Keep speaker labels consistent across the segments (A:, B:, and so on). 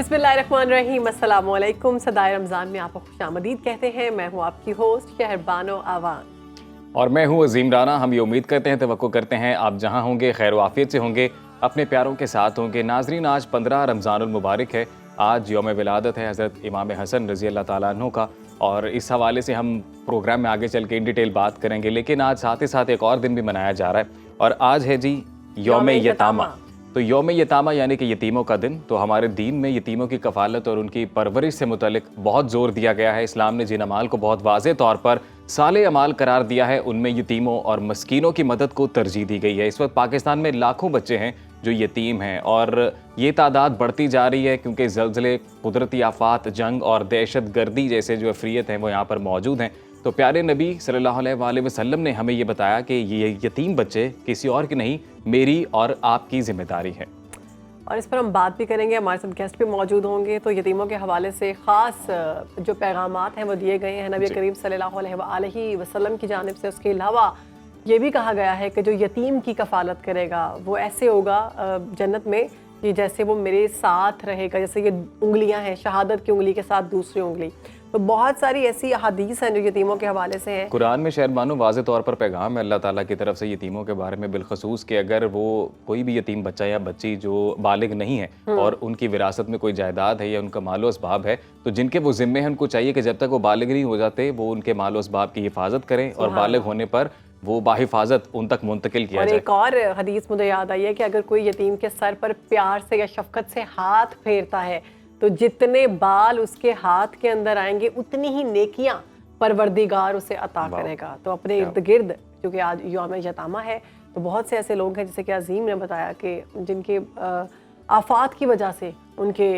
A: बिस्मिल्लाहिर्रहमानिर्रहीम, अस्सलाम वालेकुम। सदाए रमज़ान में आपको खुशामदीद कहते हैं। मैं हूँ आपकी होस्ट शहरबानो आवान
B: और मैं हूँ अजीम राना। हम ये उम्मीद करते हैं, तवक्को करते हैं आप जहाँ होंगे खैर वाफियत से होंगे, अपने प्यारों के साथ होंगे। नाजरीन, आज 15 रमज़ानुल मुबारक है। आज यौम विलादत है हज़रत इमाम हसन रज़ी अल्लाह ताला अन्हु का, और इस हवाले से हम प्रोग्राम में आगे चल के इन डिटेल बात करेंगे। लेकिन आज साथ ही साथ एक और दिन भी मनाया जा रहा है, और आज है जी यौम यतामा। तो यौम यतामा यानी कि यतीमों का दिन। तो हमारे दीन में यतीमों की कफ़ालत और उनकी परवरिश से मुतल्लिक बहुत ज़ोर दिया गया है। इस्लाम ने जिन अमाल को बहुत वाज़े तौर पर साले अमाल करार दिया है, उनमें यतीमों और मस्कीनों की मदद को तरजीह दी गई है। इस वक्त पाकिस्तान में लाखों बच्चे हैं जो यतीम हैं, और ये तादाद बढ़ती जा रही है क्योंकि ज़लज़ले, कुदरती आफात, जंग और दहशत गर्दी जैसे जो अफरियत हैं वो यहाँ पर मौजूद हैं। तो प्यारे नबी सल्लल्लाहु अलैहि वसल्लम ने हमें ये बताया कि ये यतीम बच्चे किसी और की नहीं, मेरी और आपकी जिम्मेदारी है।
A: और इस पर हम बात भी करेंगे। हमारे साथ गेस्ट भी मौजूद होंगे। तो यतीमों के हवाले से ख़ास जो पैगामात हैं वो दिए गए हैं नबी करीम सल्लल्लाहु अलैहि वसल्लम की जानिब से। उसके अलावा ये भी कहा गया है कि जो यतीम की कफ़ालत करेगा वो ऐसे होगा जन्नत में कि जैसे वो मेरे साथ रहेगा, जैसे ये उंगलियां हैं, शहादत की उंगली के साथ दूसरी उंगली। तो बहुत सारी ऐसी हदीस हैं जो यतीमों के हवाले से हैं।
B: कुरान में शहरबानो वाज़े तौर पर पैगाम है अल्लाह ताला की तरफ से यतीमों के बारे में बिलखसूस कि अगर वो कोई भी यतीम बच्चा या बच्ची जो बालिग नहीं है और उनकी विरासत में कोई जायदाद है या उनका मालो असबाब है, तो जिनके वो ज़िम्मे हैं उनको चाहिए कि जब तक वो बालिग नहीं हो जाते वो उनके मालो असबाब की हिफाजत करें, और बालिग होने पर वो बाहिफाजत उन तक मुंतकिल किया जाए।
A: एक और हदीस मुझे याद आई है कि अगर कोई यतीम के सर पर प्यार से या शफकत से हाथ फेरता है तो जितने बाल उसके हाथ के अंदर आएंगे उतनी ही नेकियां परवरदिगार उसे अता करेगा। तो अपने इर्द गिर्द, क्योंकि आज यौम यतामा है, तो बहुत से ऐसे लोग हैं जैसे कि अजीम ने बताया कि जिनके आफात की वजह से उनके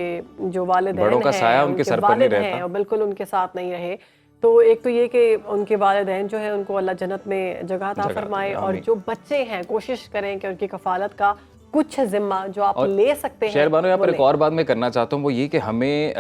A: जो वालिदैन हैं,
B: उनके सर पर नहीं रहता,
A: और बिल्कुल उनके साथ नहीं रहे। तो एक तो ये कि उनके वालिदैन जो है उनको अल्लाह जन्नत में जगह अता फरमाए, और जो बच्चे हैं कोशिश करें कि उनकी कफालत का कुछ जिम्मा जो आप ले सकते हैं।
B: शहरबानो, यहाँ पर एक और बात मैं करना चाहता हूँ, वो ये कि हमें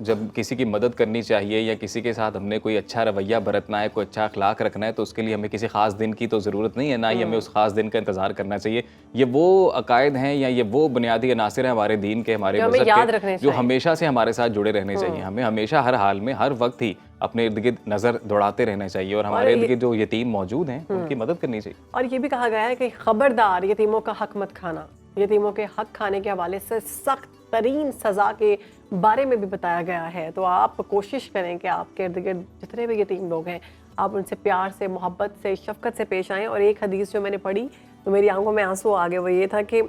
B: जब किसी की मदद करनी चाहिए या किसी के साथ हमने कोई अच्छा रवैया बरतना है, कोई अच्छा अखलाक रखना है, तो उसके लिए हमें किसी खास दिन की तो ज़रूरत नहीं है, ना ही हमें उस खास दिन का इंतज़ार करना चाहिए। ये वो अकायद हैं या ये वो बुनियादी अनासिर हैं हमारे दीन के, हमारे मज़हब के, जो हमेशा से हमारे साथ जुड़े रहने चाहिए। हमें हमेशा हर हाल में, हर वक्त ही अपने इर्द गिर्द नज़र दौड़ाते रहना चाहिए, और हमारे इर्द गिर्द जो यतीम मौजूद हैं उनकी मदद करनी चाहिए।
A: और ये भी कहा गया है कि खबरदार यतीमों का हक मत खाना। यतीमों के हक खाने के हवाले से सख्त तरीन सज़ा के बारे में भी बताया गया है। तो आप कोशिश करें कि आपके इर्द गिर्द जितने भी यतीम लोग हैं आप उनसे प्यार से, मोहब्बत से, शफकत से पेश आएँ। और एक हदीस जो मैंने पढ़ी तो मेरी आंखों में आंसू आ गए, वो ये था कि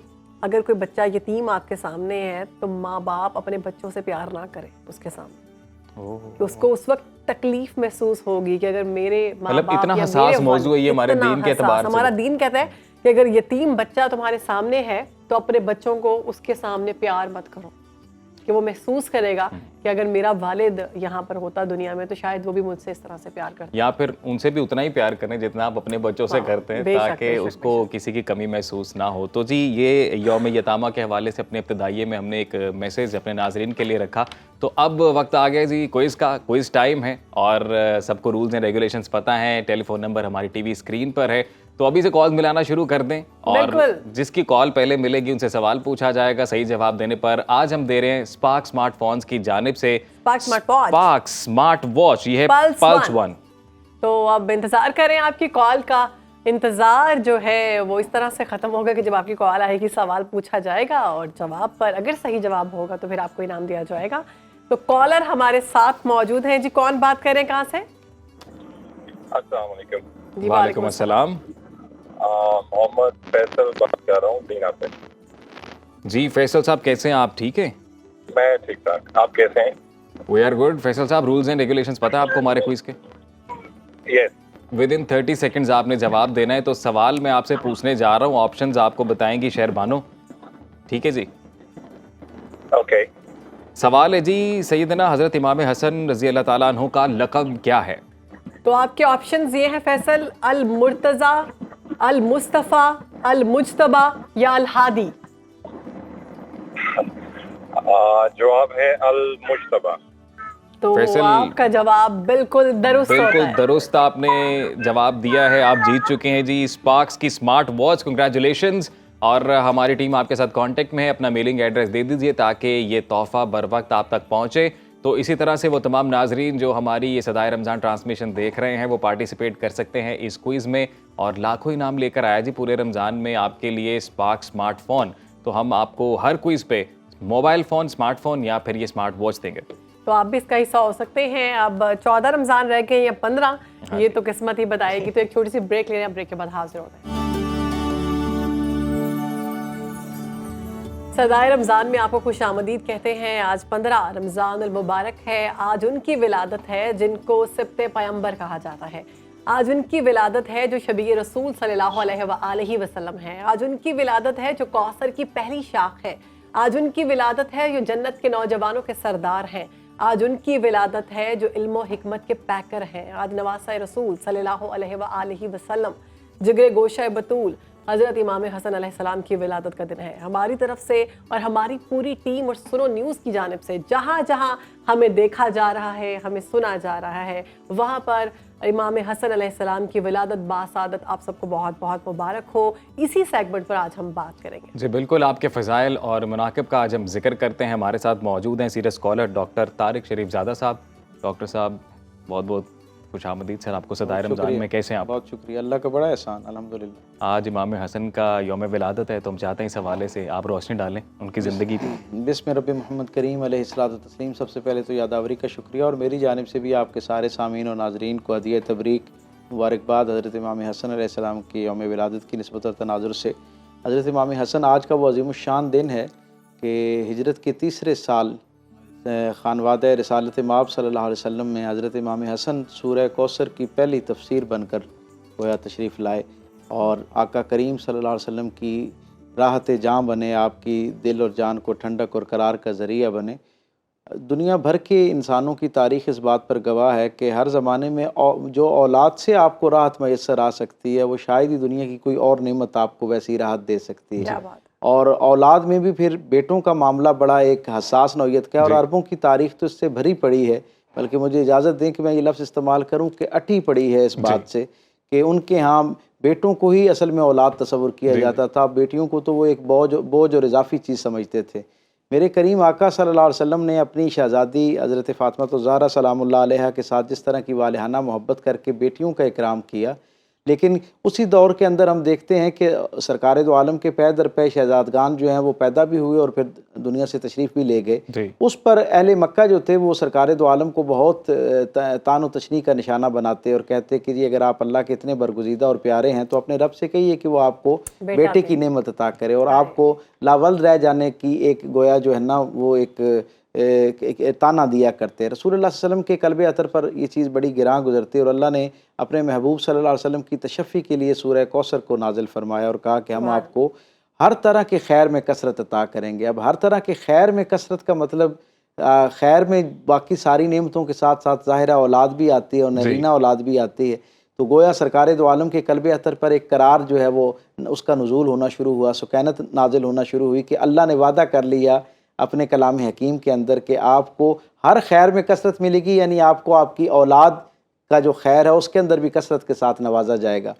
A: अगर कोई बच्चा यतीम आपके सामने है तो माँ बाप अपने बच्चों से प्यार ना करें उसके सामने, कि उसको उस वक्त तकलीफ महसूस होगी कि अगर मेरे माँ बाप,
B: इतना हसास मौजू है ये हमारे दीन के एतबार से।
A: हमारा दीन कहता है कि अगर यतीम बच्चा तुम्हारे सामने है तो अपने बच्चों को उसके सामने प्यार मत करो, कि वो महसूस करेगा कि अगर मेरा वालिद यहाँ पर होता दुनिया में तो शायद वो भी मुझसे इस तरह से प्यार करता,
B: या फिर उनसे भी उतना ही प्यार करें जितना आप अपने बच्चों से करते हैं, ताकि उसको किसी की कमी महसूस ना हो। तो जी, ये यौम यतामा के हवाले से अपने इब्तिदाइये में हमने एक मैसेज अपने नाजरीन के लिए रखा। तो अब वक्त आ गया जी क्विज़ का। क्विज़ टाइम है, और सबको रूल्स एंड रेगुलेशंस पता हैं। टेलीफोन नंबर हमारी टीवी स्क्रीन पर है, तो अभी से कॉल मिलाना शुरू कर दें, और जिसकी कॉल पहले मिलेगी उनसे सवाल पूछा जाएगा। सही जवाब देने पर आज हम दे रहे हैं स्पार्क स्मार्टफोन्स की जानिब से स्पार्क स्मार्ट वॉच, ये है पल्स 1।
A: तो अब इंतजार करें आपकी कॉल का। इंतजार जो है वो इस तरह से खत्म होगा कि जब आपकी कॉल आएगी सवाल पूछा जाएगा, और जवाब पर अगर सही जवाब होगा तो फिर आपको इनाम दिया जाएगा। तो कॉलर हमारे साथ मौजूद हैं जी। कौन बात करें, कहाँ से?
C: अस्सलाम वालेकुम।
A: जी
B: वालेकुम अस्सलाम।
C: मोहम्मद फैसल बात कर रहा हूँ दीना से।
B: जी फैसल साहब, कैसे हैं आप? ठीक है,
C: मैं ठीक ठाक, आप कैसे हैं?
B: We are good. फैसल साहब, रूल्स एंड रेगुलेशंस पता है आपको हमारे क्विज के?
C: यस।
B: विद इन 30 सेकंड्स आपने जवाब देना है। तो सवाल मैं आपसे पूछने जा रहा हूँ, ऑप्शंस आपको बताएंगी शहरबानो, ठीक है जी?
C: ओके।
B: सवाल है जी, सैयदना हज़रत इमाम हसन रज़ी अल्लाह ताला अन्हु का लक़ब क्या है?
A: तो आपके ऑप्शंस ये हैं फैसल, अल मुर्तज़ा, अल मुस्तफ़ा, अल मुज्तबा या अल हादी।
C: जवाब है अल मुज्तबा।
A: तो आपका जवाब बिल्कुल दुरुस्त होता है।
B: बिल्कुल दुरुस्त आपने जवाब दिया है। आप जीत चुके हैं जी स्पार्क्स की स्मार्ट वॉच। कंग्रेचुलेशंस। और हमारी टीम आपके साथ कांटेक्ट में है, अपना मेलिंग एड्रेस दे दीजिए ताकि ये तोहफ़ा बर वक्त आप तक पहुँचे। तो इसी तरह से वो तमाम नाजरीन जो हमारी ये सदाए रमज़ान ट्रांसमिशन देख रहे हैं वो पार्टिसिपेट कर सकते हैं इस क्विज़ में, और लाखों इनाम लेकर आया जी पूरे रमज़ान में आपके लिए स्पार्क स्मार्टफोन। तो हम आपको हर क्विज़ पे मोबाइल फ़ोन, स्मार्टफोन या फिर ये स्मार्ट वॉच देंगे।
A: तो आप भी इसका हिस्सा हो सकते हैं। अब 14 रमज़ान रह गए या 15, ये तो किस्मत ही बताएगी। तो एक छोटी सी ब्रेक ले रहे हैं, ब्रेक के बाद हाजिर होते हैं। सदाए रमज़ान में आपको खुश आमदीद कहते हैं। आज 15 रमज़ान अल मुबारक है। आज उनकी विलादत है जिनको सिब्ते पैगंबर कहा जाता है। आज उनकी विलादत है जो शबी रसूल सल्लल्लाहु अलैहि वसल्लम है। आज उनकी विलादत है जो कौसर की पहली शाख है। आज उनकी विलादत है जो जन्नत के नौजवानों के सरदार हैं। आज उनकी विलादत है जो इल्म हिकमत के पैकर हैं। आज नवासा रसूल सल्लल्लाहु अलैहि वसल्लम, जिगरे गोशा बतूल हज़रत इमाम हसन अलैहिस्सलाम की विलादत का दिन है। हमारी तरफ से और हमारी पूरी टीम और सुनो न्यूज़ की जानिब से जहाँ जहाँ हमें देखा जा रहा है, हमें सुना जा रहा है, वहाँ पर इमाम हसन अलैहिस्सलाम की विलादत बासादत आप सबको बहुत बहुत मुबारक हो। इसी सेगमेंट पर आज हम बात करेंगे।
B: जी बिल्कुल, आपके फ़ज़ाइल और मुनाकिब का आज हम जिक्र करते हैं। हमारे साथ मौजूद हैं सीरियस स्कॉलर डॉक्टर तारिक शरीफजादा साहब। डॉक्टर साहब बहुत बहुत खुश आमदीद सर आपको सदाए रमज़ान में। कैसे हैं आप?
D: बहुत शुक्रिया, अल्लाह का बड़ा एहसान, अल्हम्दुलिल्लाह।
B: आज इमाम हसन का यौम विलादत है, तो हम चाहते हैं इस हवाले से आप रोशनी डालें उनकी ज़िंदगी पर।
D: बिस्म रब्बि मोहम्मद करीम अलैहिस्सलातु तस्लीम। सबसे पहले तो यादावरी का शुक्रिया, और मेरी जानिब से भी आपके सारे सामीन और नाजरीन को हदिया तबरीक मुबारकबाद हज़रत इमाम हसन अलैहिस्सलाम की यौम विलादत की निस्बत और तनाजुर से। हज़रत इमाम हसन आज का वो अज़ीमुश्शान दिन है कि हिजरत के तीसरे साल खानवादा रिसालत माब सल्लल्लाहु अलैहि वसल्लम में हज़रत इमाम हसन सूरह कौसर की पहली तफसीर बनकर गोया तशरीफ़ लाए, और आका करीम सल्लल्लाहु अलैहि वसल्लम की राहत जान बने, आपकी दिल और जान को ठंडक और करार का ज़रिया बने। दुनिया भर के इंसानों की तारीख़ इस बात पर गवाह है कि हर ज़माने में जो औलाद से आपको राहत मैसर आ सकती है, वो शायद ही दुनिया की कोई और नेमत आपको वैसी राहत दे सकती है। और औलाद में भी फिर बेटों का मामला बड़ा एक हसास नौयत का है, और अरबों की तारीख़ तो इससे भरी पड़ी है। बल्कि मुझे इजाज़त दें कि मैं ये लफ्ज़ इस्तेमाल करूँ कि अटी पड़ी है इस बात से कि उनके यहाँ बेटों को ही असल में औलाद तस्वुर किया जाता था, बेटियों को तो वो एक बोझ और इजाफी चीज़ समझते थे। मेरे करीम आका सल्लल्लाहु अलैहि वसल्लम ने अपनी शहज़ादी हज़रत फ़ातिमा ज़हरा सलामुल्लाह अलैहा के साथ जिस तरह की वालिहाना मोहब्बत करके बेटियों का इकराम किया, लेकिन उसी दौर के अंदर हम देखते हैं कि सरकार दो आलम के पै दर पै शहजादगान जो हैं वो पैदा भी हुए और फिर दुनिया से तशरीफ़ भी ले गए। उस पर अहले मक्का जो थे वो सरकार दो आलम को बहुत तान व तशनी का निशाना बनाते और कहते कि जी अगर आप अल्लाह के इतने बरगुज़ीदा और प्यारे हैं तो अपने रब से कहिए कि वो आपको बेटे की नेमत अता करे, और आपको लावल्द रह जाने की एक गोया जो है ना वो एक ताना दिया करते हैं। रसूलुल्लाह सल्लल्लाहु अलैहि वसल्लम के कल्बे अतर पर ये चीज़ बड़ी गिरां गुजरती है, और अल्लाह ने अपने महबूब सल्लल्लाहु अलैहि वसल्लम की तशफ़ी के लिए सूरह कौसर को नाजिल फरमाया और कहा कि हम आपको हर तरह के खैर में कसरत अता करेंगे। अब हर तरह के खैर में कसरत का मतलब खैर में बाकी सारी नेमतों के साथ साथ ज़ाहिरा औलाद भी आती है और नरीना औलाद भी आती है। तो गोया सरकार दो आलम के कल्बे अतर पर एक करार जो है वो उसका नुज़ूल होना शुरू हुआ, सुकैनत नाजिल होना शुरू हुई कि अल्लाह ने वादा कर लिया अपने कलाम हकीम के अंदर कि आपको हर खैर में कसरत मिलेगी, यानी आपको आपकी औलाद का जो खैर है उसके अंदर भी कसरत के साथ नवाजा जाएगा।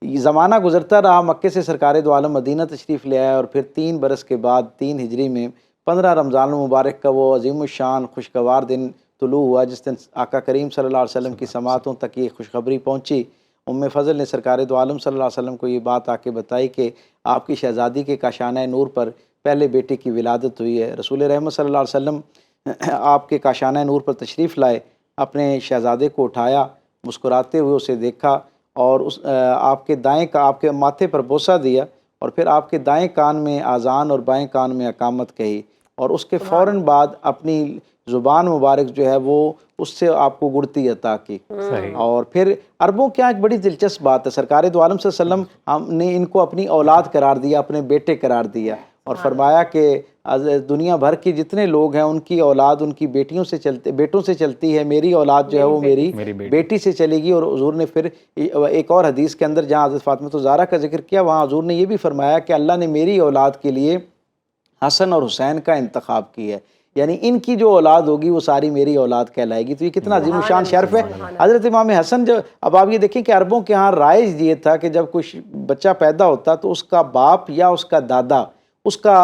D: ज़माना गुजरता रहा, मक्के से सरकार दो आलम मदीना तशरीफ़ ले आया, और फिर 3 बरस के बाद 3 हिजरी में 15 रमज़ान मुबारक का वो अज़ीमुश्शान खुशगवार दिन तुलू हुआ, जिस दिन आका करीम सल्लल्लाहु अलैहि वसल्लम की समातों तक ये खुशखबरी पहुँची। उम्मे फ़ज़ल ने सरकार दो आलम सल्लल्लाहु अलैहि वसल्लम को ये बात आके बताई कि आपकी शहज़ादी के काशाना नूर पर पहले बेटे की विलादत हुई है। रसूल रहमत सल्लल्लाहु अलैहि वसल्लम आपके काशाना नूर पर तशरीफ़ लाए, अपने शहज़ादे को उठाया, मुस्कुराते हुए उसे देखा और उस आपके दाएं का आपके माथे पर बोसा दिया, और फिर आपके दाएं कान में आज़ान और बाएं कान में अकामत कही, और उसके फ़ौरन बाद अपनी ज़ुबान मुबारक जो है वो उससे आपको गुड़ती अता की। और फिर अरबों क्या एक बड़ी दिलचस्प बात है, सरकार दो आलम सल्लल्लाहु अलैहि वसल्लम हमने इनको अपनी औलाद करार दिया, अपने बेटे करार दिया, और फरमाया कि दुनिया भर के जितने लोग हैं उनकी औलाद उनकी बेटों से चलती है, मेरी औलाद जो है वो मेरी बेटी से चलेगी। और हुज़ूर ने फिर एक और हदीस के अंदर जहाँ हज़रत फ़ातिमा ज़हरा का जिक्र किया, वहाँ हुज़ूर ने ये भी फरमाया कि अल्लाह ने मेरी औलाद के लिए हसन और हुसैन का इंतखाब किया है। यानी इनकी जो औलाद होगी वो सारी मेरी औलाद कहलाएगी। तो ये कितना अजीम शान शर्फ है। हज़रत इमाम हसन जो, अब आप ये देखें कि अरबों के यहाँ राइज ये था कि जब कोई बच्चा पैदा होता तो उसका बाप या उसका दादा उसका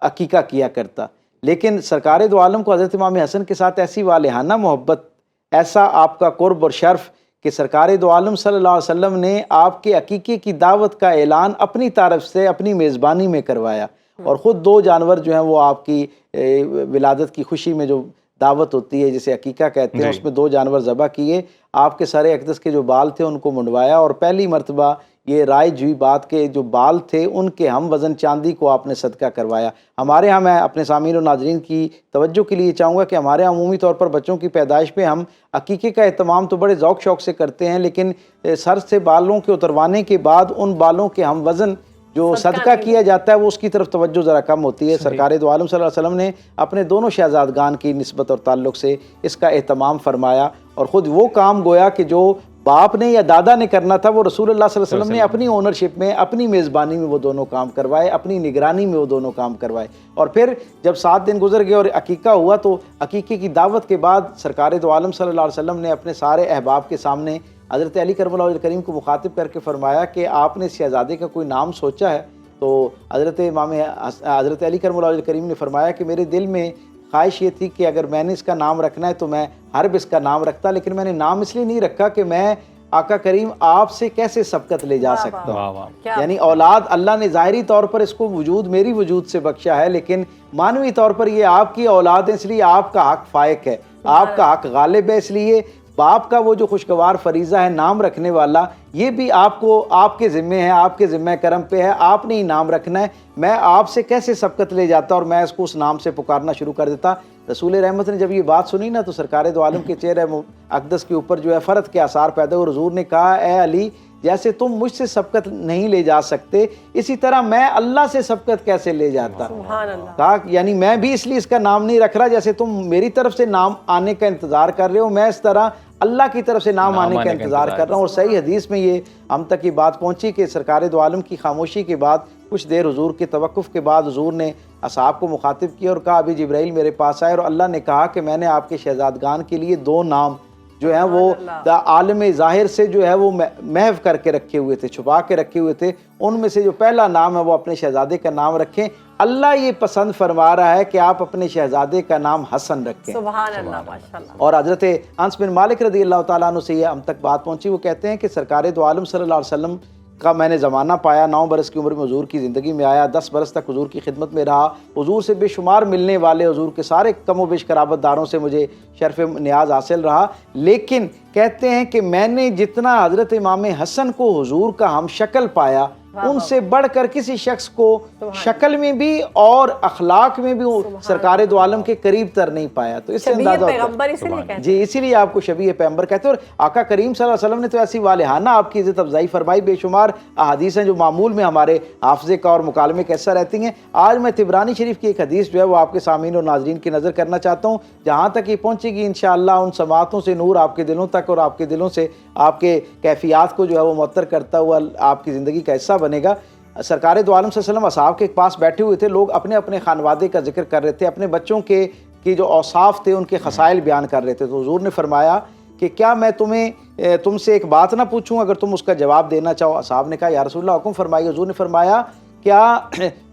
D: अकीका किया करता, लेकिन सरकार दो आलम को हज़रत इमाम हसन के साथ ऐसी वालिहाना मोहब्बत, ऐसा आपका कुर्ब और शर्फ कि सरकार दो आलम सल्लल्लाहु अलैहि वसल्लम ने आपके अकीके की दावत का ऐलान अपनी तरफ से अपनी मेज़बानी में करवाया, और ख़ुद 2 जानवर जो हैं वो आपकी विलादत की खुशी में जो दावत होती है जिसे अकीका कहते हैं, उसमें 2 जानवर ज़बह किए, आपके सरे अक़दस के जो बाल थे उनको मुंडवाया, और पहली मरतबा ये राइज हुई बात के जो बाल थे उनके हम वज़न चांदी को आपने सदका करवाया। हमारे यहाँ, मैं अपने सामीन और नाज़रीन की तवज्जो के लिए चाहूँगा कि हमारे यहाँ अमूमी तौर पर बच्चों की पैदाइश पे हम अकीके का एहतमाम तो बड़े ज़ौक़ शौक़ से करते हैं, लेकिन सर से बालों के उतरवाने के बाद उन बालों के हम वज़न जो सदका किया जाता है वो उसकी तरफ तवज्जो ज़रा कम होती है। सरकार दो आलम सल्लल्लाहु अलैहि वसल्लम ने अपने दोनों शहज़ादगान की निस्बत और ताल्लुक़ से इसका एहतमाम फरमाया, और ख़ुद वो काम गोया कि जो बाप ने या दादा ने करना था वो रसूलुल्लाह सल्लल्लाहु अलैहि वसल्लम ने अपनी ओनरशिप में, अपनी मेज़बानी में वो दोनों काम करवाए, अपनी निगरानी में वो दोनों काम करवाए। और फिर जब 7 दिन गुजर गए और अकीका हुआ तो अकीके की दावत के बाद सरकार दो आलम सल्लल्लाहु अलैहि वसल्लम ने अपने सारे अहबाब के सामने हज़रत अली करबलाहुल वजह करीम को मुखातिब करके फरमाया कि आपने शहज़ादे का कोई नाम सोचा है? तो हज़रत अली करबलाहुल वजह करीम ने फरमाया कि मेरे दिल में ख्वाहिश ये थी कि अगर मैंने इसका नाम रखना है तो मैं हर्ब इसका नाम रखता, लेकिन मैंने नाम इसलिए नहीं रखा कि मैं आका करीम आपसे कैसे सबकत ले जा सकता हूँ। यानी औलाद अल्लाह ने ज़ाहिरी तौर पर इसको वजूद मेरी वजूद से बख्शा है, लेकिन मानवी तौर पर ये आपकी औलाद है, इसलिए आपका हक फायक है, आपका हक गालिब है। इसलिए बाप का वो जो खुशगवार फरीज़ा है नाम रखने वाला, ये भी आपको, आपके ज़िम्मे है, आपके ज़िम्मे करम पे है, आपने ही नाम रखना है। मैं आपसे कैसे सबकत ले जाता और मैं इसको उस नाम से पुकारना शुरू कर देता। रसूल रहमत ने जब ये बात सुनी ना तो सरकार दो आलम के चेहरे अक़दस के ऊपर जो है फ़र्द के आसार पैदा हुए। हुज़ूर ने कहा, ए अली, जैसे तुम मुझसे सबकत नहीं ले जा सकते, इसी तरह मैं अल्लाह से सबकत कैसे ले जाता। कहा यानी मैं भी इसलिए इसका नाम नहीं रख रहा, जैसे तुम मेरी तरफ से नाम आने का इंतज़ार कर रहे हो, मैं इस तरह अल्लाह की तरफ से नाम आने का इंतज़ार कर रहा हूँ। और सही हदीस में ये हम तक ये बात पहुँची कि सरकार दो आलम की खामोशी के बाद कुछ देर हुजूर के तवक्कुफ़ के बाद हुजूर ने असहाब को मुखातिब किया और कहा, अभी जिब्राइल मेरे पास आए और अल्लाह ने कहा कि मैंने आपके शहज़ादगान के लिए 2 नाम जो है वो आलम ज़ाहिर से जो है वो महव करके रखे हुए थे, छुपा के रखे हुए थे। उनमें से जो पहला नाम है वो अपने शहज़ादे का नाम रखें। अल्लाह ये पसंद फरमा रहा है कि आप अपने शहज़ादे का नाम हसन रखें।
A: सुभान अल्लाह, माशाअल्लाह।
D: और हज़रत अनस बिन मालिक रज़ी अल्लाह तआला अन्हु से ये हम तक बात पहुँची। वो कहते हैं कि सरकार दो आलम सल्लल्लाहु अलैहि वसल्लम का मैंने ज़माना पाया, 9 बरस की उम्र में हुजूर की ज़िंदगी में आया, 10 बरस तक हुजूर की खिदमत में रहा। हुजूर से बेशुमार मिलने वाले हुजूर के सारे कम व बेश कराबतदारों से मुझे शर्फ़ नियाज़ हासिल रहा, लेकिन कहते हैं कि मैंने जितना हज़रत इमाम हसन को हुजूर का हम शक्ल पाया, उनसे बढ़कर किसी शख्स को शक्ल में भी और अखलाक में भी सरकार दो आलम के करीब तर नहीं पाया। तो इससे अंदाजा होता है जी, इसीलिए आपको शबीह पैगंबर कहते हैं। और आका करीम सल्लल्लाहु अलैहि वसल्लम ने तो ऐसी वालिहाना आपकी इज़्ज़त अफजाई फरमाई, बेशुमार अहादीस हैं जो मामूल में हमारे हाफ़ज़े का और मुकालमे का हिस्सा रहती हैं। आज मैं तिबरानी शरीफ की एक हदीस जो है वो आपके सामीन और नाज़रीन की नज़र करना चाहता हूँ, जहाँ तक ये पहुँचेगी इंशाअल्लाह उन समातों से नूर आपके दिलों तक और आपके दिलों से आपके कैफियात को जो है वो मुअत्तर करता हुआ आपकी ज़िंदगी का हिस्सा बनेगा। सरकार दो आलम सल्लल्लाहु अलैहि वसल्लम असहाब के पास बैठे हुए थे, लोग अपने अपने खानवादे का जिक्र कर रहे थे, अपने बच्चों के जो औसाफ थे उनके खसाइल बयान कर रहे थे। तो हुजूर ने फरमाया कि क्या मैं तुमसे एक बात ना पूछूं, अगर तुम उसका जवाब देना चाहो। असहाब ने कहा, या रसूलल्लाह हुक्म फरमाइए। हुजूर ने फरमाया, क्या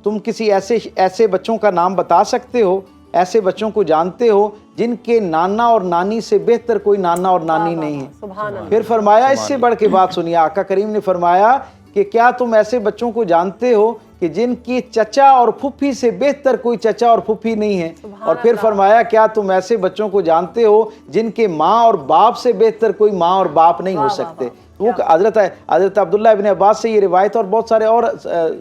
D: तुम किसी ऐसे बच्चों का नाम बता सकते हो, ऐसे बच्चों को जानते हो जिनके नाना और नानी से बेहतर कोई नाना और नानी नहीं है। फिर फरमाया, इससे बढ़ के बात सुनिए, आका करीम ने फरमाया कि क्या तुम ऐसे बच्चों को जानते हो कि जिनकी चचा और फुफ्फी से बेहतर कोई चचा और फुफ्फी नहीं है। और फिर फरमाया, क्या तुम ऐसे बच्चों को जानते हो जिनके माँ और बाप से बेहतर कोई माँ और बाप नहीं हो सकते। वो हज़रत अब्दुल्लाह इब्न अब्बास से ये रिवायत और बहुत सारे और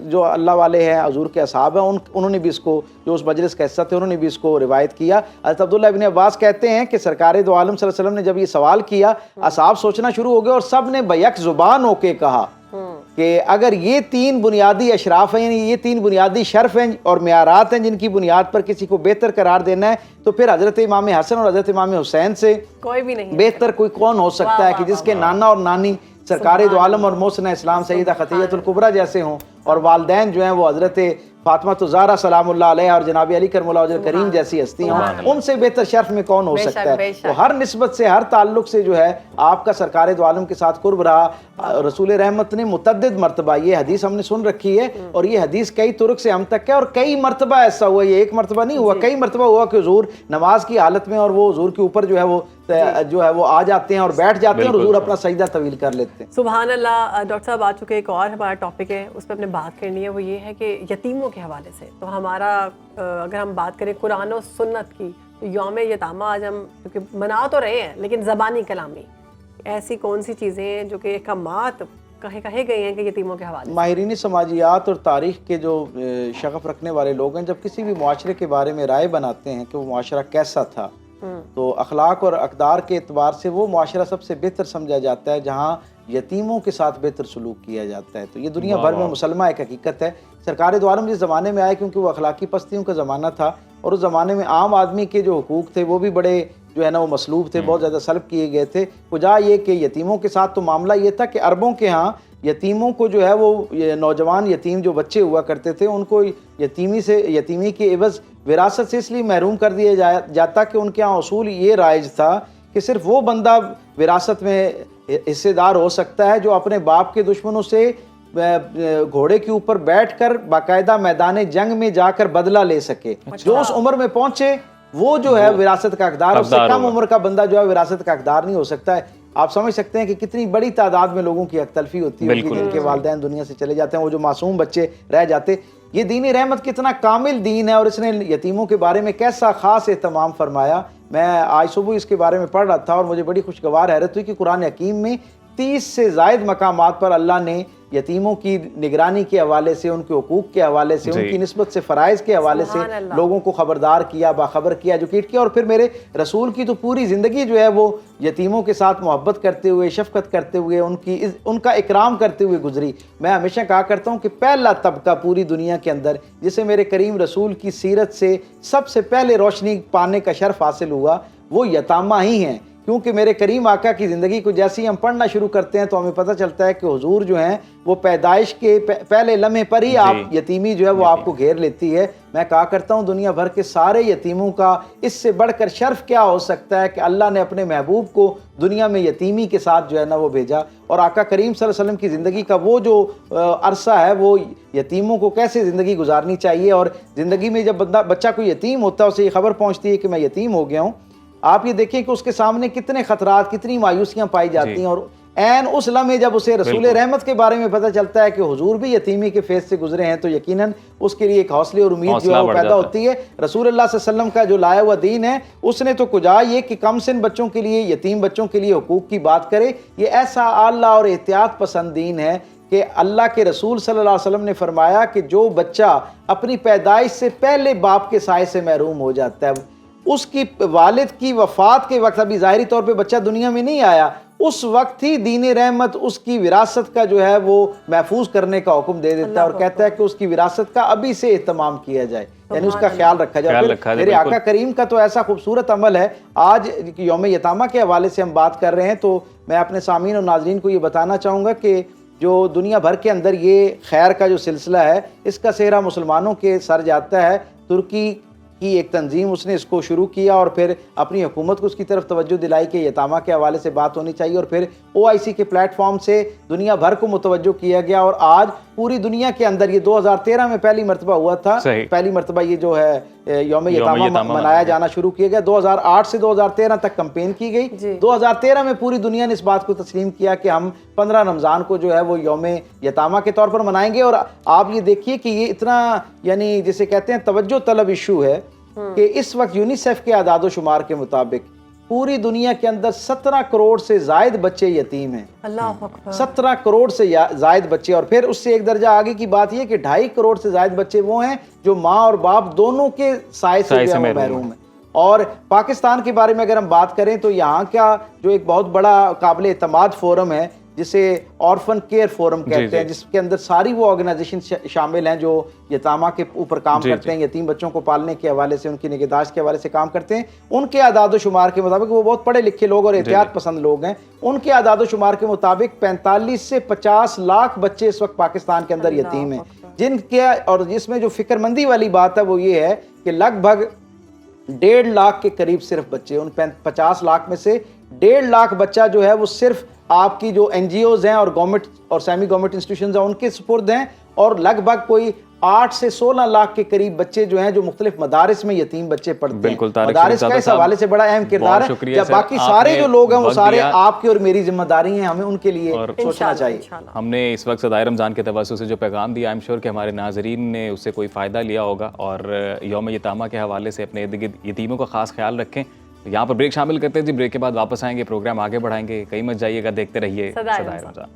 D: जो अल्लाह वाले हैं हुजूर के असहाब हैं उन्होंने भी इसको, जो उस मजलिस का हिस्सा थे, उन्होंने भी इसको रिवायत किया। हज़रत अब्दुल्लाह इब्न अब्बास कहते हैं कि सरकार दो आलम सल्लल्लाहु अलैहि वसल्लम ने जब ये सवाल किया, असहाब सोचना शुरू हो गए और सब ने बैक ज़ुबान होके कहा कि अगर ये 3 बुनियादी अशराफ हैं, यानी ये 3 बुनियादी शर्फ हैं और म्यारात हैं जिनकी बुनियाद पर किसी को बेहतर करार देना है, तो फिर हज़रत इमाम हसन और हज़रत इमाम हुसैन से कोई भी नहीं बेहतर कोई कौन हो सकता है कि जिसके नाना और नानी सरकार दो आलम और मोहसिना इस्लाम सईदा खतीजतुल कुबरा जैसे हों। और वालदैन जो हैं वो हज़रत फातिमा तो ज़हरा सलामुल्लाह अलैहा और जनाब अली करमुल्लाह वजह करीम जैसी हस्ती हैं, उनसे बेहतर शर्फ में कौन हो सकता है। तो हर निस्बत से, हर ताल्लुक से जो है आपका सरकार दो आलम के साथ कुर्ब रहा। रसूल रहमत ने मुतद्दिद मरतबा, ये हदीस हमने सुन रखी है और ये हदीस कई तुरुक से हम तक है और कई मरतबा ऐसा हुआ, ये एक मरतबा नहीं हुआ, कई मरतबा हुआ कि हुजूर नमाज की हालत में और वो हुजूर के ऊपर जो है वो आ जाते हैं और बैठ जाते हैं और हुजूर अपना सजदा तवील कर लेते हैं।
A: सुभान अल्लाह। डॉक्टर साहब, आ चुके एक और हमारा टॉपिक है, उस पर अपने बात करनी है, वो ये है कि यतीमों के हवाले से। तो हमारा अगर हम बात करें कुरान और सुन्नत की, तो यौम यतामा आज हम क्योंकि मना तो रहे हैं, लेकिन ज़बानी कलामी ऐसी कौन सी चीज़ें हैं जो कि अहकामात कहे गए हैं कि यतीमों के हवाले से?
D: माहिरीन समाजियात और तारीख़ के जो शगफ रखने वाले लोग हैं, जब किसी भी मुआशरे के बारे में राय बनाते हैं कि वो मुआशरा कैसा था, तो अखलाक और अक़दार के एतबार से वो मुआशरा सबसे बेहतर समझा जाता है जहाँ यतीमों के साथ बेहतर सलूक किया जाता है। तो ये दुनिया भर में मुसलमा एक हकीकत है। सरकार दो आलम जिस ज़माने में आए, क्योंकि वो अखलाकी पस्तियों का ज़माना था और उस ज़माने में आम आदमी के जो हुकूक थे वो भी बड़े जो है ना वो मसलूब थे, बहुत ज़्यादा सल्ब किए गए थे। वजह ये कि यतीमों के साथ तो मामला ये था कि अरबों के यहाँ यतीमों को जो है वो नौजवान यतीम जो बच्चे हुआ करते थे उनको यतीमी के एवज़ विरासत से इसलिए महरूम कर दिया जाता कि उनके यहाँ उसूल ये राइज था कि सिर्फ वो बंदा विरासत में हिस्सेदार हो सकता है जो अपने बाप के दुश्मनों से घोड़े के ऊपर बैठकर बाकायदा मैदान जंग में जाकर बदला ले सके। जो उस उम्र में पहुंचे वो जो है विरासत का हकदार, उससे कम उम्र का बंदा जो है विरासत का हकदार नहीं हो सकता है। आप समझ सकते हैं कि कितनी बड़ी तादाद में लोगों की अख्तलफी होती है जिनके वालिदैन दुनिया से चले जाते हैं, वो जो मासूम बच्चे रह जाते। ये दीन रहमत कितना कामिल दीन है और इसने यतीमों के बारे में कैसा ख़ास एहतमाम फरमाया। मैं आज सुबह इसके बारे में पढ़ रहा था और मुझे बड़ी खुशगवार हैरत हुई कि कुरान हकीम में 30 से ज़ायद मकामात पर अल्लाह ने यतीमों की निगरानी के हवाले से, उनके हुकूक के हवाले से, उनकी निस्बत से फ़राइज़ के हवाले से लोगों को ख़बरदार किया, बाखबर किया, एजुकेट किया। और फिर मेरे रसूल की तो पूरी ज़िंदगी जो है वो यतीमों के साथ मोहब्बत करते हुए, शफ़क़त करते हुए, उनका इकराम करते हुए गुजरी। मैं हमेशा कहा करता हूँ कि पहला तबका पूरी दुनिया के अंदर जिसे मेरे करीम रसूल की सीरत से सबसे पहले रोशनी पाने का शर्फ हासिल हुआ वो यतामा ही हैं। क्योंकि मेरे करीम आका की ज़िंदगी को जैसे ही हम पढ़ना शुरू करते हैं तो हमें पता चलता है कि हुजूर जो हैं वो पैदाइश के पहले लम्हे पर ही आप यतीमी जो है वो आपको घेर लेती है। मैं कहा करता हूँ दुनिया भर के सारे यतीमों का इससे बढ़कर शर्फ क्या हो सकता है कि अल्लाह ने अपने महबूब को दुनिया में यतीमी के साथ जो है ना वो भेजा। और आका करीम सल्लल्लाहु अलैहि वसल्लम की ज़िंदगी का वो जो अरसा है वो यतीमों को कैसे ज़िंदगी गुजारनी चाहिए। और ज़िंदगी में जब बच्चा कोई यतीम होता है उसे ये खबर पहुँचती है कि मैं यतीम हो गया हूँ, आप ये देखें कि उसके सामने कितने खतरात, कितनी मायूसियां पाई जाती हैं। और ऐन उस लम्हे जब उसे रसूल रहमत के बारे में पता चलता है कि हुजूर भी यतीमी के फेस से गुजरे हैं तो यकीनन उसके लिए एक हौसले और उम्मीद जो है वो पैदा होती है। रसूल अल्लाह सल्लल्लाहु अलैहि वसल्लम का जो लाया हुआ दीन है उसने तो कुजा ये कि कम सिन बच्चों के लिए, यतीम बच्चों के लिए हुकूक की बात करे। ये ऐसा आला और एहतियात पसंद दीन है कि अल्लाह के रसूल सल्लल्लाहु अलैहि वसल्लम ने फरमाया कि जो बच्चा अपनी पैदाइश से पहले बाप के साए से महरूम हो जाता है, उसकी वालिद की वफ़ात के वक्त, अभी ज़ाहिरी तौर पे बच्चा दुनिया में नहीं आया, उस वक्त ही दीन रहमत उसकी विरासत का जो है वो महफूज करने का हुक्म दे देता है और कहता है कि उसकी विरासत का अभी से एहतमाम किया जाए, यानी उसका ख्याल रखा जाए। मेरे आका करीम का तो ऐसा खूबसूरत अमल है। आज यौम यतामा के हवाले से हम बात कर रहे हैं तो मैं अपने सामीन और नाज़रीन को ये बताना चाहूँगा कि जो दुनिया भर के अंदर ये खैर का जो सिलसिला है इसका सेहरा मुसलमानों के सर जाता है। तुर्की की एक तंजीम उसने इसको शुरू किया और फिर अपनी हुकूमत को उसकी तरफ तवज्जो दिलाई कि यतामा के हवाले से बात होनी चाहिए और फिर OIC के प्लेटफॉर्म से दुनिया भर को मुतवज्जो किया गया। और आज पूरी दुनिया के अंदर ये 2013 में पहली मरतबा हुआ था, पहली मरतबा ये जो है यौम यतामा मनाया जाना शुरू किया गया। 2008 से 2013 तक कैंपेन की गई। 2013 में पूरी दुनिया ने इस बात को तस्लीम किया कि हम 15 रमज़ान को जो है वो यौम यतामा के तौर पर मनाएंगे। और आप ये देखिए कि ये इतना यानी जिसे कहते हैं तवज्जो तलब इशू है कि इस वक्त यूनिसेफ के आदादो शुमार के मुताबिक पूरी दुनिया के अंदर 17 करोड़ से जायद बच्चे यतीम हैं।
A: अल्लाह अकबर।
D: 17 करोड़ से जायद बच्चे। और फिर उससे एक दर्जा आगे की बात यह कि 2.5 करोड़ से जायद बच्चे वो हैं जो माँ और बाप दोनों के साए से महरूम है। और पाकिस्तान के बारे में अगर हम बात करें तो यहाँ का जो एक बहुत बड़ा काबिल एतमाद फोरम है जिसे ऑर्फन केयर फोरम कहते हैं, जिसके अंदर सारी वो ऑर्गेनाइजेशन शामिल हैं जो यतामा के ऊपर काम करते हैं, यतीम बच्चों को पालने के हवाले से, उनकी निगहदाश्त के हवाले से काम करते हैं। उनके आदादो शुमार के मुताबिक, वो बहुत पढ़े लिखे लोग और एहतियात पसंद लोग हैं, उनके आदादो शुमार के मुताबिक 45 से 50 लाख बच्चे इस वक्त पाकिस्तान के अंदर यतीम हैं। जिनके और जिसमें जो फिक्रमंदी वाली बात है वो ये है कि लगभग 1.5 लाख के करीब सिर्फ बच्चे, उन 50 लाख में से 1.5 लाख बच्चा जो है वो सिर्फ आपकी जो NGOs हैं और गवर्नमेंट और सेमी गवर्नमेंट इंस्टीट्यूशंस हैं उनके सुपुर्द हैं, और लगभग कोई 8 से 16 लाख के करीब बच्चे जो हैं जो मुख्तलिफ मदारिस में यतीम बच्चे पढ़ते
B: बिल्कुल,
D: हैं।
B: तारिक
D: मदारिस
B: शरीफ
D: का इस
B: साहब,
D: हवाले से बड़ा अहम किरदार
B: बहुत
D: है।
B: शुक्रिया
D: जब
B: सर,
D: बाकी सारे
B: आपने
D: जो लोग हैं वो
B: वक्त
D: सारे
B: दिया।
D: आपकी और मेरी जिम्मेदारी है, हमें उनके लिए
B: और
D: सोचना
A: इंशाल्लाह,
D: चाहिए।
A: इंशाल्लाह।
B: हमने इस वक्त सदाए रमज़ान के तवज्जुह से जो पैगाम दिया, आई एम श्योर कि हमारे नाजरीन ने उससे कोई फ़ायदा लिया होगा और यौम यतामा के हवाले से अपने इर्द गिर्द यतीमों का ख़ास ख्याल रखें। यहाँ पर ब्रेक शामिल करते हैं जी, ब्रेक के बाद वापस आएंगे, प्रोग्राम आगे बढ़ाएंगे, कहीं मत जाइएगा, देखते रहिए
A: सदाए
B: सदाए
A: रमज़ान।
B: रमज़ान।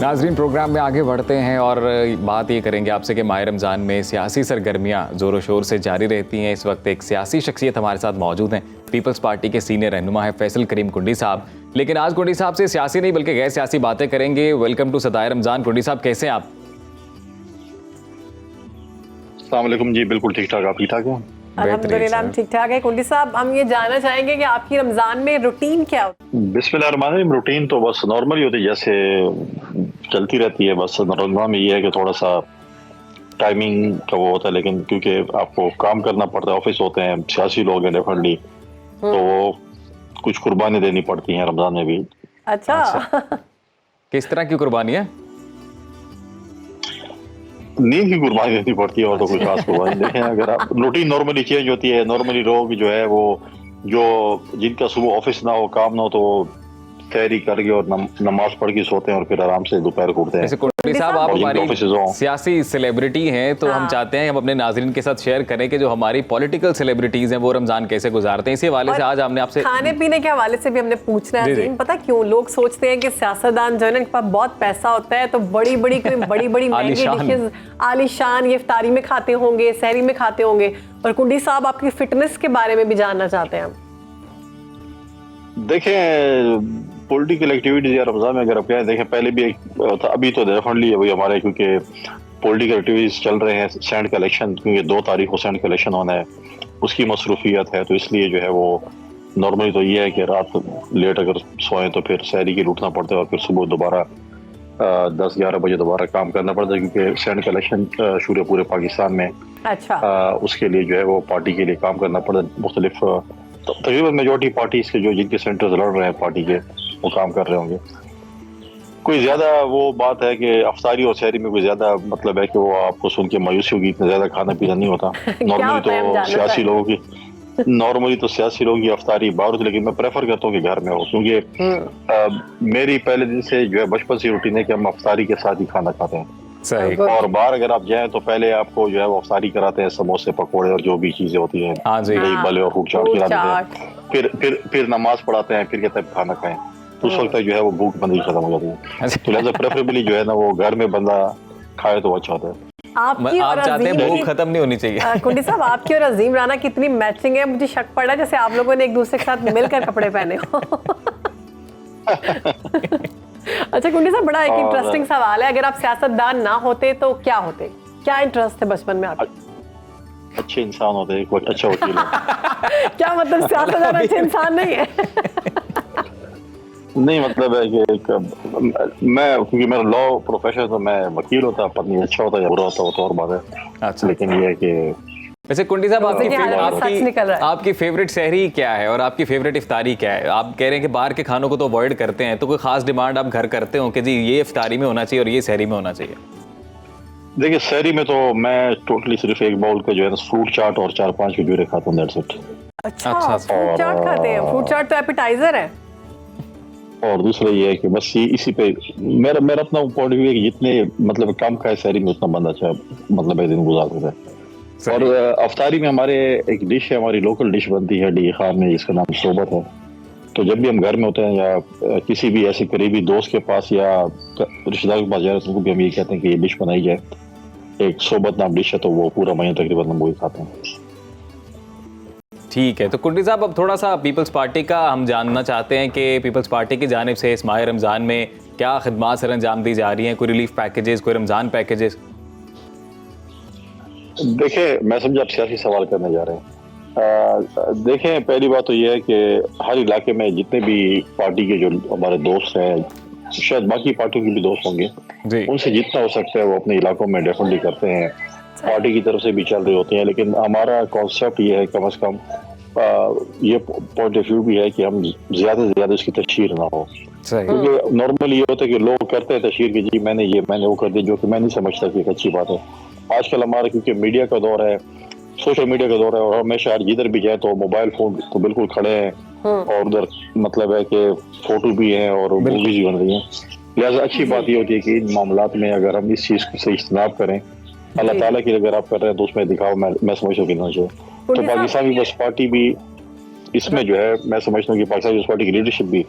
B: नाजरीन, प्रोग्राम में आगे बढ़ते हैं और बात ये करेंगे आपसे कि माह रमज़ान में सियासी सरगर्मियाँ ज़ोर शोर से जारी रहती हैं। इस वक्त एक सियासी शख्सियत हमारे साथ मौजूद हैं, पीपल्स पार्टी के सीनियर रहनुमा है फैसल करीम कुंडी साहब। लेकिन आज कुंडी साहब से सियासी नहीं बल्कि गैर सियासी बातें करेंगे। वेलकम टू सदाए रमज़ान। कुंडी साहब, कैसे हैं आप?
E: अस्सलाम वालेकुम जी, बिल्कुल ठीक ठाक। आप ठीक ठाक हैं?
A: अल्हम्दुलिल्लाह हम ठीक ठाक है। कुंडी साहब, हम ये जानना चाहेंगे कि आपकी रमजान में रूटीन क्या होती है?
E: बिस्मिल्लाहिर्रहमानिर्रहीम। रूटीन तो बस नॉर्मल ही होती है, जैसे चलती रहती है। बस रमजान में ये है कि थोड़ा सा टाइमिंग का वो होता है, लेकिन क्योंकि आपको काम करना पड़ता है, ऑफिस होते हैं, सियासी लोग हैं डेफिनेटली, तो वो कुछ कुर्बानी देनी पड़ती हैं रमजान में भी।
A: अच्छा।
B: किस तरह की कुर्बानी है?
E: नींद की कुर्बानी देनी पड़ती है और तो कुछ खास कुर्बानी। देखें, अगर आप रूटीन नॉर्मली चेंज होती है, नॉर्मली लोग जो है वो जो जिनका सुबह ऑफिस ना हो, काम ना हो, तो तैयारी करके और नमाज पढ़ के सोते हैं और फिर आराम से दोपहर को उठते हैं।
B: वैसे कुंडी साहब, आप
E: और जिनके
B: हमारी
E: ऑफिसेज हों,
B: सियासी सेलिब्रिटी हैं, तो हम चाहते हैं हम अपने नाजरीन के साथ शेयर करें कि जो हमारी पॉलिटिकल सेलिब्रिटीज हैं वो रमजान कैसे गुजारते हैं। इसी हवाले से आज हमने आपसे
A: खाने पीने के हवाले से भी हमने पूछना है।
B: जी, जी।
A: पता क्यों लोग सोचते हैं कि सियासतदान जो है ना, इनके पास बहुत पैसा होता है, तो बड़ी बड़ी महंगी
B: आलीशान।
A: डिशेज आलीशान ये इफ्तारी में खाते होंगे, सहरी में खाते होंगे। और कुंडी साहब, आपकी फिटनेस के बारे में भी जानना चाहते हैं हम।
E: देखें पॉलिटिकल एक्टिविटीज या रमजान में अगर आप क्या देखें, पहले भी एक था, अभी तो डेफिनेटली है भाई हमारे, क्योंकि पॉलिटिकल एक्टिविटीज चल रहे हैं। सेनेट का इलेक्शन, क्योंकि 2 तारीख को सेनेट का इलेक्शन होना है, उसकी मसरूफियत है, तो इसलिए जो है वो नॉर्मली तो ये है कि रात लेट अगर सोएं तो फिर सहरी के उठना पड़ता है और फिर सुबह दोबारा 10-11 बजे दोबारा काम करना पड़ता है, क्योंकि सेनेट का इलेक्शन शुरू है पूरे पाकिस्तान में।
A: अच्छा।
E: उसके लिए जो है वो पार्टी के लिए काम करना पड़ता है। मुख्तलिफ तकरीबन मेजॉरिटी पार्टीज के जो जिनके सेंटर्स लड़ रहे हैं पार्टी के, वो काम कर रहे होंगे। कोई ज्यादा वो बात है कि अफ्तारी और सहरी में कोई ज्यादा मतलब है कि वो आपको सुन के मायूसी होगी, इतना ज्यादा खाना पीना नहीं होता। नॉर्मली तो सियासी लोगों की अफ्तारी बाहर होती, लेकिन मैं प्रेफर करता हूँ कि घर में हो, क्योंकि मेरी पहले दिन से जो है बचपन से रूटीन है कि हम अफ्तारी के साथ ही खाना खाते हैं।
B: सही।
E: और बाहर अगर आप जाएं तो पहले आपको जो है वो अफ्तारी कराते हैं, समोसे पकौड़े और जो भी चीजें होती हैं,
B: हाँ जी।
E: दही भले और फूक चाट खिलाते हैं, फिर नमाज पढ़ाते हैं, फिर कहते हैं खाना खाएं, तो उस वक्त जो है वो भूख बंदी खत्म हो जाती है। तो लिहाजा प्रेफरेबली जो है ना वो घर में बंदा खाए तो अच्छा होता है।
B: आप चाहते हैं भूख खत्म नहीं होनी चाहिए।
A: कुंडी साहब, आपकी और अजीम राना कितनी मैचिंग है, मुझे शक पड़ा जैसे आप लोगों ने एक दूसरे के साथ मिलकर कपड़े पहने हो। अच्छा कुंडी साहब, बड़ा एक इंटरेस्टिंग सवाल है, अगर आप सियासतदान ना होते तो क्या होते? क्या इंटरेस्ट थे बचपन में आपके?
E: अच्छे इंसान होते हैं, कोई अच्छा वकील है।
A: क्या मतलब सियासतदान अच्छे इंसान नहीं है?
E: नहीं, मतलब है कि मैं, क्योंकि मेरा लॉ प्रोफेशन, तो मैं वकील होता, पत्नी अच्छा होता या बुरा होता वो तो और बात है।
B: अच्छा।
E: लेकिन ये है कि
B: वैसे कुंडी साहब,
A: सच
B: आपकी फेवरेट सहरी क्या है और आपकी फेवरेट इफ्तारी क्या है? आप कह रहे हैं कि बाहर के खानों को तो अवॉइड करते हैं, तो कोई खास डिमांड आप घर करते हो कि जी ये इफ्तारी में होना चाहिए और ये सहरी में होना चाहिए?
E: देखिए, सहरी में तो मैं टोटली सिर्फ एक बाउल का जो है ना फ्रूट चाट और 4-5 खजूरें खाता हूँ, दैट्स इट।
A: अच्छा, फ्रूट चाट खाते हैं? फ्रूट चाट तो एपेटाइजर है।
E: और दूसरा ये है कि बस ये इसी पे मेरा अपना पॉइंट व्यू है कि जितने मतलब कम खाए सहरी में, उतना बंदा अच्छा मतलब एक दिन गुजार सकता है। और अफ्तारी में हमारे एक डिश है, हमारी लोकल डिश बनती है डी खान में, जिसका नाम सोबत है। तो जब भी हम घर में होते हैं या किसी भी ऐसे करीबी दोस्त के पास या रिश्तेदार के पास जा रहे हैं, तो उनको भी हम ये कहते हैं कि ये डिश बनाई जाए, एक सोबत नाम डिश है, तो वो पूरा महीना तकरीबन हम वही खाते हैं।
B: ठीक है, तो कुंडी साहब अब थोड़ा सा पीपल्स पार्टी का हम जानना चाहते हैं कि पीपल्स पार्टी की जानिब से इस माह रमज़ान में क्या खिदमात सर अंजाम दी जा रही हैं? कोई रिलीफ पैकेजेस, कोई रमज़ान पैकेजेस?
E: देखिए, मैं समझा आप सियासी सवाल करने जा रहे हैं। देखें, पहली बात तो यह है कि हर इलाके में जितने भी पार्टी के जो हमारे दोस्त हैं शायद बाकी पार्टियों के भी दोस्त होंगे,
B: जी
E: उनसे जितना हो सकता है वो अपने इलाकों में डेफिनेटली करते हैं। पार्टी की तरफ से भी चल रहे होते हैं, लेकिन हमारा कॉन्सेप्ट ये है कम से कम ये पॉइंट ऑफ व्यू भी है कि हम ज्यादा से ज्यादा इसकी तशहीर ना हो।
B: सही
E: क्योंकि नॉर्मली ये होता है कि लोग करते हैं तशहीर की, जी मैंने वो कर दिया, जो कि मैं नहीं समझता कि एक अच्छी बात है। आजकल हमारा क्योंकि मीडिया का दौर है, सोशल मीडिया का दौर है, और हमेशा जिधर भी जाए तो मोबाइल फोन तो बिल्कुल खड़े हैं, और उधर मतलब है कि फोटो भी है और मूवीज भी बन रही हैं। लिहाजा अच्छी बात ये होती है कि इन मामलात में अगर हम इस चीज से इज्तनाब करें, अल्लाह ताला की अगर आप कर रहे हैं तो उसमें दिखाओ, मैं समझता हूँ कि ना चाहिए। तो पाकिस्तान पीपल्स पार्टी भी इसमें जो है, मैं समझता हूँ कि पाकिस्तान पीपल्स पार्टी की लीडरशिप भी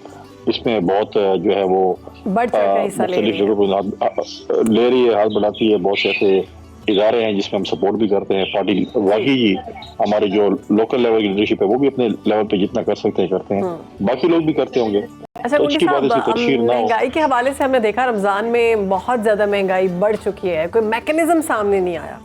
E: इसमें बहुत जो है वो
A: बढ़ चढ़ कर हिस्सा ले रही है।
E: ले रही है, हाथ बढ़ाती है। बहुत से ऐसे इदारे हैं जिसमें हम सपोर्ट भी करते हैं। पार्टी वाकई जी हमारे जो लोकल लेवल की लीडरशिप है वो भी अपने लेवल पे जितना कर सकते हैं करते हैं, बाकी लोग भी करते होंगे।
A: अच्छा
E: तो
A: कुंडी
E: अच्छी बात है,
A: साहब,
E: इसकी तशहीर ना हो।
A: महंगाई के हवाले से हमने देखा रमजान में बहुत ज्यादा महंगाई बढ़ चुकी है, कोई मैकेनिज्म सामने नहीं आया।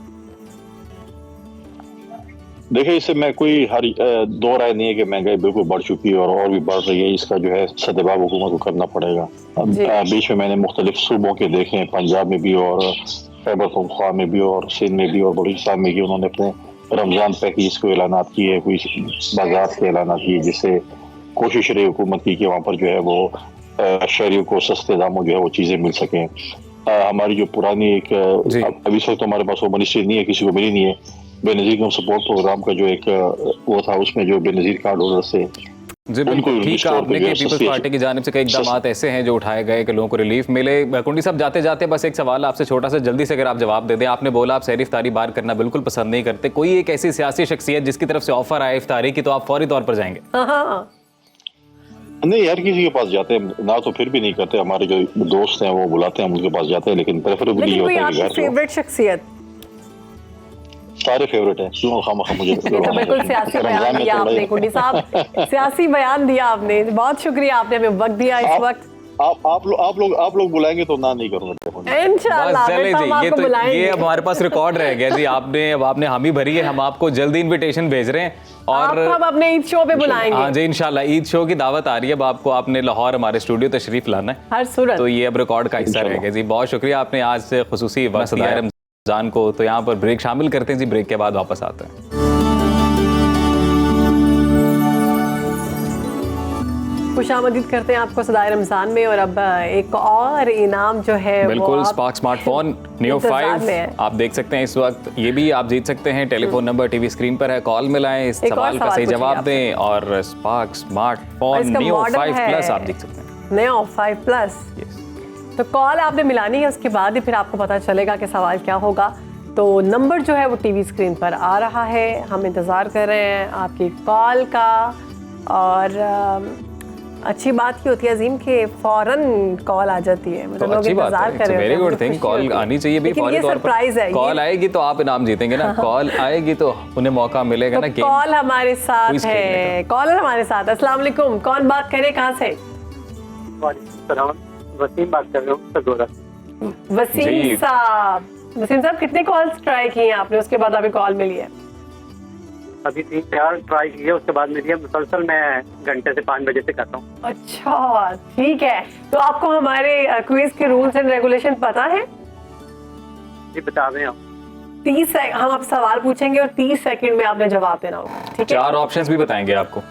E: देखिए, इससे मैं कोई दो राय नहीं है कि महंगाई बिल्कुल बढ़ चुकी है और भी बढ़ रही है। इसका जो है सदबाब हुकूमत को करना पड़ेगा। बीच में मैंने मुख्तलिफ सूबों के देखे हैं, पंजाब में भी और खैबर पख्तूनख्वा में भी और सिंध में भी और बलूचिस्तान में भी, उन्होंने अपने रमजान पैकेज को ऐलानात किए, कोई बाजार के ऐलानात किए, जिससे कोशिश रही हुकूमत की कि वहाँ पर जो है वो शहरियों को सस्ते दामों जो है वो चीज़ें मिल सकें। हमारी जो पुरानी एक अभी इस वक्त हमारे पास वो मिनिस्ट्री नहीं है, किसी को मिली नहीं है, बेनज़ीर कम सपोर्ट प्रोग्राम का जो एक वो था, उसमें जो बेनज़ीर कार्ड होल्डर से
B: जी बिल्कुल ठीक है आपने कि पीपल्स पार्टी की जानिब से कई इक़दामात ऐसे हैं जो उठाए गए कि लोगों को रिलीफ मिले। कुंडी साहब, जाते जाते बस एक सवाल आपसे छोटा सा, जल्दी से अगर आप जवाब दे दें। आपने बोला आप सहरी इफ्तारी बार करना बिल्कुल पसंद नहीं करते, कोई एक ऐसी सियासी शख्सियत जिसकी तरफ से ऑफर आए इफ्तारी की तो आप फौरी तौर पर जाएंगे?
E: नहीं, हर किसी के पास जाते हैं ना, तो फिर भी नहीं करते। हमारे जो दोस्त हैं वो बुलाते हैं, हम उनके पास जाते हैं, लेकिन प्रेफरेबली ये होता है कि घर
A: फेवरेट शख्सियत
E: सारे फेवरेट हैं। क्यों खामखा मुझे
A: ये तो बिल्कुल सियासी बयान दिया आपने कुंडी साहब, सियासी बयान दिया आपने, बहुत शुक्रिया, आपने हमें वक्त दिया। इस वक्त
E: आप लोग बुलाएंगे तो ना नहीं करूंगा
A: इंशाल्लाह।
B: ये अब हमारे पास रिकॉर्ड रह गया जी, आपने हामी भरी है, हम आपको जल्दी इनविटेशन भेज रहे हैं और
A: हम अपने ईद शो पे बुलाएंगे।
B: हाँ जी इंशाल्लाह, ईद शो की दावत आ रही है। अब आपको आपने लाहौर हमारे स्टूडियो तशरीफ लाना है
A: हर सूरत,
B: तो ये अब रिकॉर्ड का हिस्सा रह गया जी। बहुत शुक्रिया, आपने आज से खुसूसी वक्त दिया है रमजान को। तो यहाँ पर ब्रेक शामिल करते हैं जी, ब्रेक के बाद वापस आते हैं।
A: खुशामदीद करते हैं आपको सदाए रमजान में। और अब एक और इनाम जो है
B: बिल्कुल स्पार्क स्मार्टफोन Neo 5 आप देख सकते हैं इस वक्त, ये भी आप जीत सकते हैं। टेलीफोन नंबर टीवी स्क्रीन पर है, कॉल मिलाएं, इस सवाल का सही जवाब दें और स्पार्क स्मार्टफोन Neo 5 प्लस आप जीत सकते हैं।
A: Neo 5 प्लस तो कॉल आपने मिलानी है, उसके बाद ही फिर आपको पता चलेगा कि सवाल क्या होगा। तो नंबर जो है वो टीवी स्क्रीन पर आ रहा है, हम इंतज़ार कर रहे हैं आपकी कॉल का। और अच्छी बात ही होती है अजीम कि फौरन कॉल आ जाती है, मतलब लोग इंतजार कर रहे हैं।
B: वेरी गुड थिंग, कॉल आनी चाहिए भी फौरी तौर पर। कॉल आएगी तो आप इनाम जीतेंगे ना, कॉल आएगी तो उन्हें मौका मिलेगा ना।
A: कॉल हमारे साथ है, कॉलर हमारे साथ। अस्सलाम वालेकुम, कौन बात करे, कहाँ से?
F: वसीम बात कर रहा हूँ सगोरा।
A: वसीम साहब कितने कॉल्स ट्राई किए आपने, उसके बाद अभी कॉल मिली है?
F: अभी 3-4 ट्राई किए, उसके बाद मिली है। मुसलसल मैं घंटे से 5 बजे से करता हूँ।
A: अच्छा ठीक है, तो आपको हमारे क्विज के रूल्स एंड रेगुलेशन पता है?
F: जी बता दें आप।
A: 30 हम आप सवाल पूछेंगे और 30 सेकंड में आपने जवाब देना होगा, ठीक है?
B: 4 ऑप्शंस भी बताएंगे आपको।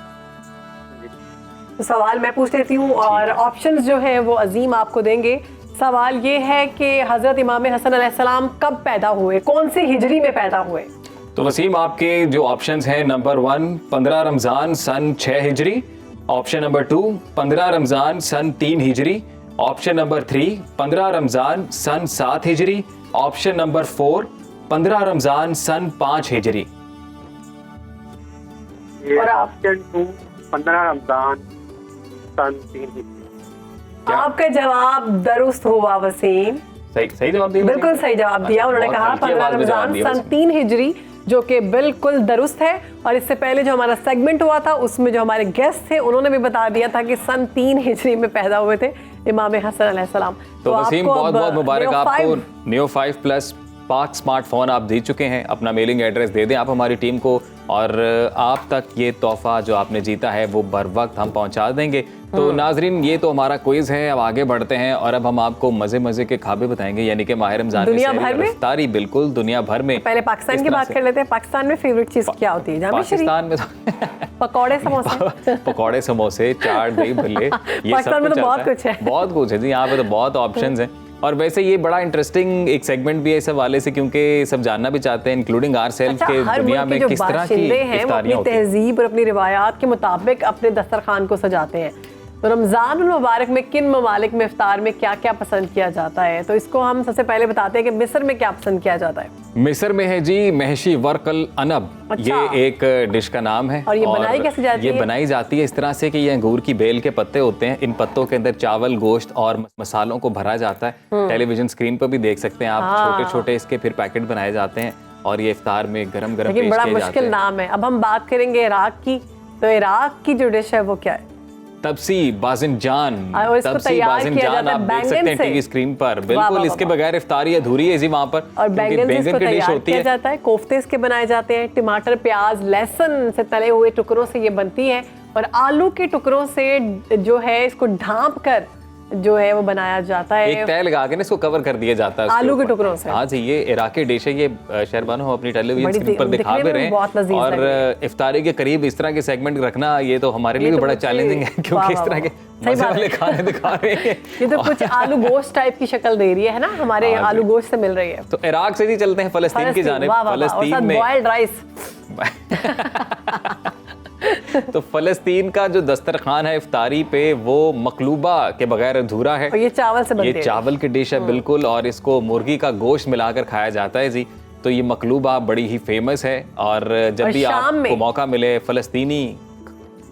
A: तो सवाल मैं पूछ लेती हूँ और ऑप्शंस जो है वो अजीम आपको देंगे। सवाल ये है कि हजरत इमाम हसन अलैहिस्सलाम कब पैदा हुए, कौन से हिजरी में पैदा हुए?
B: तो वसीम आपके जो ऑप्शंस हैं, नंबर 1 15 रमजान सन 6 हिजरी, ऑप्शन नंबर 2 15 रमजान सन 3 हिजरी, ऑप्शन नंबर 3 15 रमजान सन 7 हिजरी, ऑप्शन नंबर 4 15 रमजान सन 5 हिजरी।
F: और ऑप्शन 2 15 रमजान सन 3 हिजरी।
A: आपका जवाब दुरुस्त हुआ वसीम,
B: सही जवाब दिया,
A: बिल्कुल सही जवाब दिया। उन्होंने कहा 15 रमजान सन 3 हिजरी, जो कि बिल्कुल दुरुस्त है। और इससे पहले जो हमारा सेगमेंट हुआ था उसमें जो हमारे गेस्ट थे उन्होंने भी बता दिया था कि सन 3 हिजरी में पैदा हुए थे इमाम हसन अलैहिस्सलाम।
B: तो वसीम बहुत बहुत मुबारक आपको Neo 5 प्लस पाक स्मार्टफोन आप जीत चुके हैं। अपना मेलिंग एड्रेस दे दें आप हमारी टीम को और आप तक ये तोहफा जो आपने जीता है वो बर वक्त हम पहुंचा देंगे। तो नाजरीन, ये तो हमारा क्विज है। अब आगे बढ़ते हैं और अब हम आपको मजे मजे के खाबे बताएंगे, यानी कि माह रमजान
A: दुनिया भर में
B: इफ्तारी, बिल्कुल दुनिया भर में।
A: पहले पाकिस्तान की बात कर लेते हैं। पाकिस्तान में फेवरेट चीज क्या होती है? जामे शरीफ,
B: पाकिस्तान में तो
A: पकौड़े समोसे
B: पकौड़े समोसे चाट दही भल्ले, ये
A: पाकिस्तान में तो बहुत कुछ है।
B: बहुत कुछ है जी, यहाँ पे तो बहुत ऑप्शंस हैं। और वैसे ये बड़ा इंटरेस्टिंग एक सेगमेंट भी है इस हवाले से, क्योंकि सब जानना भी चाहते हैं इंक्लूडिंग आवरसेल्व्स के दुनिया में किस तरह की
A: इफ्तारियां होती हैं। तहजीब और अपनी रिवायात के मुताबिक अपने दस्तरखान को सजाते हैं। तो रमज़ान मुबारक में किन ममालिक में इफ्तार में क्या क्या पसंद किया जाता है, तो इसको हम सबसे पहले बताते हैं कि मिस्र में क्या पसंद किया जाता है।
B: मिस्र में है जी महशी वर्कल अनब।
A: अच्छा।
B: ये एक डिश का नाम है।
A: और ये बनाई कैसे जाती है?
B: ये बनाई जाती है इस तरह से कि ये अंगूर की बेल के पत्ते होते हैं, इन पत्तों के अंदर चावल, गोश्त और मसालों को भरा जाता है। टेलीविजन स्क्रीन पर भी देख सकते हैं आप, छोटे छोटे इसके फिर पैकेट बनाए जाते हैं और ये इफ्तार में गरम गरम पेश किए जाते हैं।
A: बड़ा मुश्किल नाम है। अब हम बात करेंगे इराक की, तो इराक की जो डिश है वो क्या है?
B: तबसी बाजिनजान। तबसी बाजिनजान आप देख सकते हैं टीवी स्क्रीन पर। बिल्कुल, इसके बगैर इफ्तारी अधूरी है जी वहाँ पर।
A: और बैंगन की डिश होती है, जाता है, कोफ्ते इसके बनाए जाते हैं, टमाटर, प्याज, लहसुन से तले हुए टुकड़ों से ये बनती है और आलू के टुकड़ों से जो है इसको ढांप कर जो है वो बनाया जाता है।
B: एक तय लगा के ना इसको कवर कर दिया जाता है
A: आलू के टुकड़ों से।
B: हाँ जी, ये इराकी डिश है। ये शहरबानो हम अपनी टेलीविजन स्क्रीन पर दिखा भी रहे हैं। और इफ्तारी के करीब इस तरह के सेगमेंट रखना ये तो हमारे लिए भी बड़ा चैलेंजिंग है, क्योंकि इस तरह के मजे वाले खाने दिखा रहे हैं।
A: ये तो कुछ आलू गोश्त टाइप की शक्ल दे रही है ना, हमारे आलू गोश्त से मिल रही है।
B: तो इराक से ही चलते हैं फलस्तीन की जानिब। फलस्तीन में
A: बॉइल्ड राइस।
B: तो फलस्तीन का जो दस्तरखान है इफ्तारी पे वो मकलूबा के बगैर अधूरा है।
A: और ये चावल से बनती है।
B: ये चावल की डिश है बिल्कुल, और इसको मुर्गी का गोश्त मिलाकर खाया जाता है जी। तो ये मकलूबा बड़ी ही फेमस है और जब भी आपको मौका मिले फलस्तीनी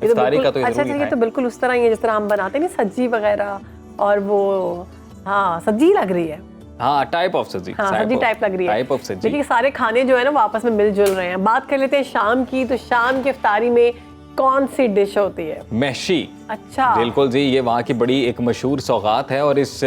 B: इफ्तारी का तो
A: अच्छा, ये तो बिल्कुल उस तरह ही है जिस तरह हम बनाते हैं सब्जी वगैरह, और वो हाँ सब्जी लग रही है।
B: हाँ, टाइप ऑफ सब्जी।
A: हाँ, सब्जी टाइप लग रही है।
B: टाइप ऑफ सब्जी।
A: देखिए सारे खाने जो है ना वो आपस में मिलजुल रहे हैं। बात कर लेते हैं शाम की, तो शाम की इफ्तारी में कौन सी डिश होती है?
B: महशी।
A: अच्छा,
B: बिल्कुल जी, ये वहाँ की बड़ी एक मशहूर सौगात है और इस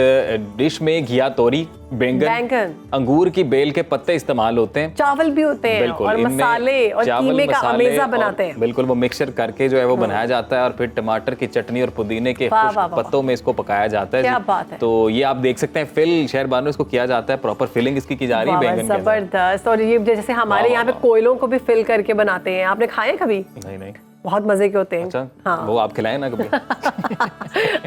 B: डिश में घिया तोरी, बैंगन, अंगूर की बेल के पत्ते इस्तेमाल होते हैं,
A: चावल भी होते हैं और मसाले और कीमे का अमेज़ा बनाते हैं।
B: बिल्कुल, वो मिक्सचर करके जो है वो बनाया जाता है और फिर टमाटर की चटनी और पुदीने के पत्तों में इसको पकाया जाता है।
A: क्या बात है।
B: तो ये आप देख सकते हैं फिल शहरबानो इसको किया जाता है, प्रॉपर फिलिंग इसकी की जा रही है बैंगन की।
A: जबरदस्त। और ये जैसे हमारे यहाँ पे कोयलों को भी फिल करके बनाते हैं, आपने खाए कभी?
B: नहीं,
A: बहुत मजे के होते हैं।
B: अच्छा,
A: हाँ।
B: वो आप खिलाएं ना कभी।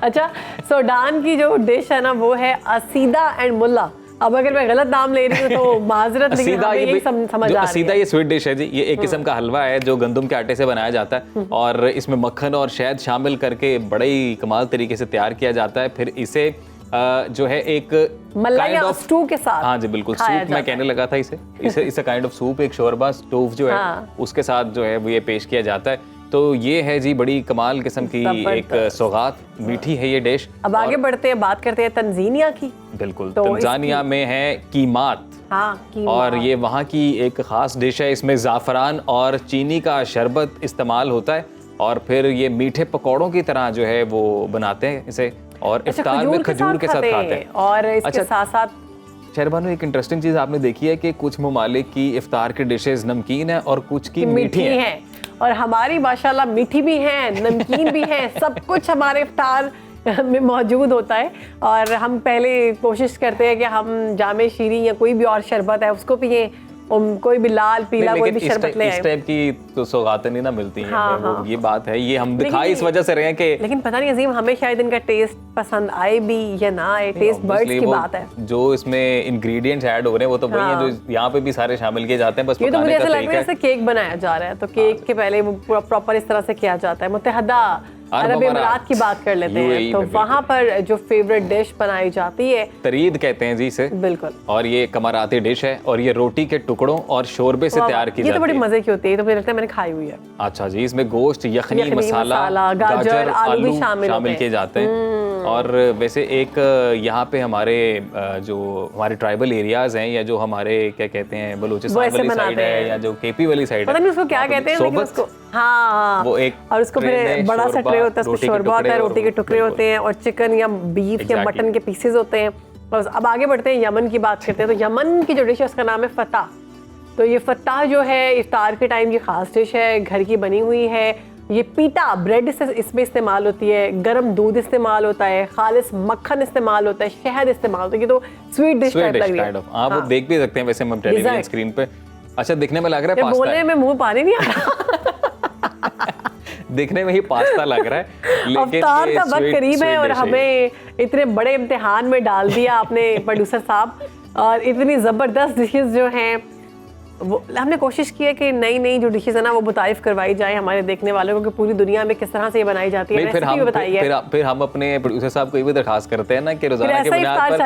A: अच्छा, सूडान की जो डिश है ना वो है असीदा एंड मुल्ला। अब अगर मैं गलत नाम ले रही हूँ तो माजरत, लेकिन हमें यही समझ आ रही है।
B: ये स्वीट डिश है जी। ये एक किस्म का हलवा है जो गंदम के आटे से बनाया जाता है और इसमें मक्खन और शहद शामिल करके बड़े ही कमाल तरीके से तैयार किया जाता है। फिर इसे जो है एक
A: मलाई स्टू के साथ,
B: हाँ जी बिल्कुल, सूप मैं कहने लगा था इसे काइंड ऑफ सूप, एक शोरबा स्टोव जो है उसके साथ जो है वो ये पेश किया जाता है। तो ये है जी बड़ी कमाल किस्म की एक सौगात, मीठी है ये डिश।
A: अब आगे बढ़ते हैं, बात करते हैं तंजानिया की।
B: बिल्कुल, तो तंजानिया में है कीमात।
A: हाँ,
B: और ये वहाँ की एक खास डिश है। इसमें ज़ाफ़रान और चीनी का शरबत इस्तेमाल होता है और फिर ये मीठे पकौड़ों की तरह जो है वो बनाते हैं इसे और इफ्तार में खजूर के साथ खाते हैं।
A: और इसके साथ साथ
B: शहरबानो, एक इंटरेस्टिंग चीज़ आपने देखी है कि कुछ ममालिक की इफ्तार की डिशेज नमकीन है और कुछ की मीठी है।
A: और हमारी माशाल्लाह मीठी भी है, नमकीन भी है, सब कुछ हमारे इफ्तार में मौजूद होता है। और हम पहले कोशिश करते हैं कि हम जामे शीरी या कोई भी और शरबत है उसको पिए, कोई भी लाल पीला कोई भी शरबत ले आए।
B: इस टाइप की तो सौगातें नहीं ना मिलती हैं।
A: हाँ,
B: वो ये बात है, ये हम दिखाई इस वजह से रहे हैं कि
A: लेकिन पता नहीं अजीम हमें शायद इनका टेस्ट पसंद आए भी या ना आए, टेस्ट बर्ड्स की बात है।
B: जो इसमें इंग्रेडिएंट्स ऐड हो रहे हैं वो तो वही हैं जो यहाँ पे भी सारे शामिल किए जाते हैं। बस
A: ये तो मुझे ऐसा लग रहा है जैसे केक बनाया जा रहा है, तो केक के पहले वो पूरा प्रॉपर इस तरह से किया जाता है। मुत्तहदा अरब इमारात की बात कर लेते हैं, तो वहाँ पर जो फेवरेट डिश बनाई जाती है
B: तरीद कहते हैं जी इसे।
A: बिल्कुल,
B: और ये कमाराती डिश है और ये रोटी के टुकड़ों और शोरबे से तैयार की जाती है।
A: ये तो बड़ी मजे की होती है, तो मुझे लगता है मैंने खाई हुई है।
B: अच्छा जी, इसमें गोश्त, यखनी, मसाला, गाजर, आलू भी शामिल किए जाते हैं। और वैसे एक यहाँ पे हमारे जो हमारे ट्राइबल एरियाज हैं या जो हमारे क्या कहते हैं बलूचिस्तान वाली साइड है या जो केपी वाली साइड है,
A: पता नहीं उसको क्या कहते हैं, लेकिन उसको हाँ,
B: वो एक
A: और उसको फिर बड़ा सा ट्रे होता है, उसमें शोरबा होता है, रोटी के टुकड़े होते हैं और चिकन या बीफ या मटन के पीसेस होते हैं, बस अब आगे बढ़ते हैं, यमन की बात करते हैं। तो यमन की जो डिश है उसका नाम है फता। तो ये फता जो है इफ्तार के टाइम की ख़ास डिश है, घर की बनी हुई है। ये पीटा ब्रेड से इसमें इस्तेमाल होती है, गर्म दूध इस्तेमाल होता है, खालिस मक्खन इस्तेमाल होता है, शहद इस्तेमाल होता है। ये तो स्वीट डिश टाइप लग रही है।
B: आप वो देख भी सकते हैं वैसे हम टेलीविजन स्क्रीन पे। अच्छा, दिखने में लग रहा है पास्ता।
A: बोलने में मुंह पानी नहीं आ रहा।
B: दिखने में ही पास्ता लग रहा है,
A: अफ्तार का वक्त करीब है और हमें इतने बड़े इम्तिहान में डाल दिया आपने प्रोड्यूसर साहब। और इतनी ज़बरदस्त डिशेस जो हैं वो हमने कोशिश की है कि नई नई जो डिशेज है ना वो मुतारिफ करवाई जाए हमारे देखने वालों को कि पूरी दुनिया में किस तरह से ये बनाई जाती है।
B: फिर हम अपने प्रोड्यूसर साहब को ये भी दरखास्त करते हैं ना कि रोजाना के बुनियाद पर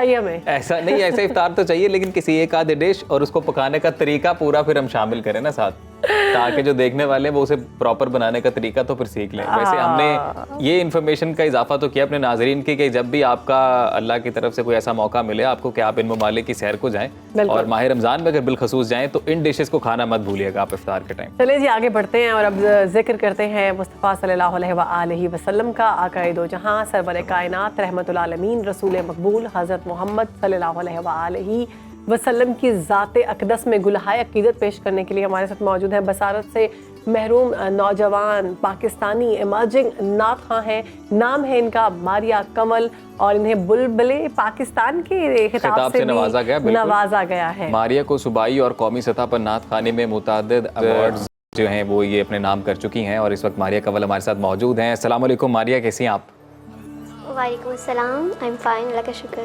B: ऐसा नहीं, ऐसा इफ्तार तो चाहिए लेकिन किसी एक आधे डिश और उसको पकाने का तरीका पूरा फिर हम शामिल करें ना साथ, ताकि जो देखने वाले हैं वो उसे प्रॉपर बनाने का तरीका तो फिर सीख लें। वैसे हमने ये इन्फॉर्मेशन का इजाफा तो किया अपने नाजरीन की कि जब भी आपका अल्लाह की तरफ से कोई ऐसा मौका मिले आपको कि आप इन ममालिक की सैर को जाएं और माह रमजान में अगर बिलखसूस जाएं तो इन डिशेस को खाना मत भूलिएगा आप इफ्तार के टाइम।
A: चलिए जी आगे बढ़ते हैं और अब जिक्र करते हैं मुस्तफ़ा सल्लल्लाहु अलैहि वसल्लम का, आकाए दो जहां, सरवर कायनात, रहमतुल आलमीन, रसूल मकबूल हज़रत मोहम्मद सल्लल्लाहु अलैहि वसल्लम की ज़ात अक़दस में गुलहाए अक़ीदत पेश करने के लिए हमारे साथ मौजूद है बसारत से महरूम नौजवान पाकिस्तानी इमर्जिंग नात ख़ां हैं। नाम है इनका मारिया कंवल और इन्हें बुलबुले पाकिस्तान के खिताब से नवाजा गया है।
B: मारिया को सूबाई और कौमी सतह पर नात खाने में मुतअद्दिद अवार्ड्स जो हैं वो ये अपने नाम कर चुकी हैं और इस वक्त मारिया कंवल हमारे साथ मौजूद हैं। अस्सलाम वालेकुम मारिया, कैसी हैं आप?
G: वालेकुम अस्सलाम, आई एम फाइन, अल्लाह का शुक्र।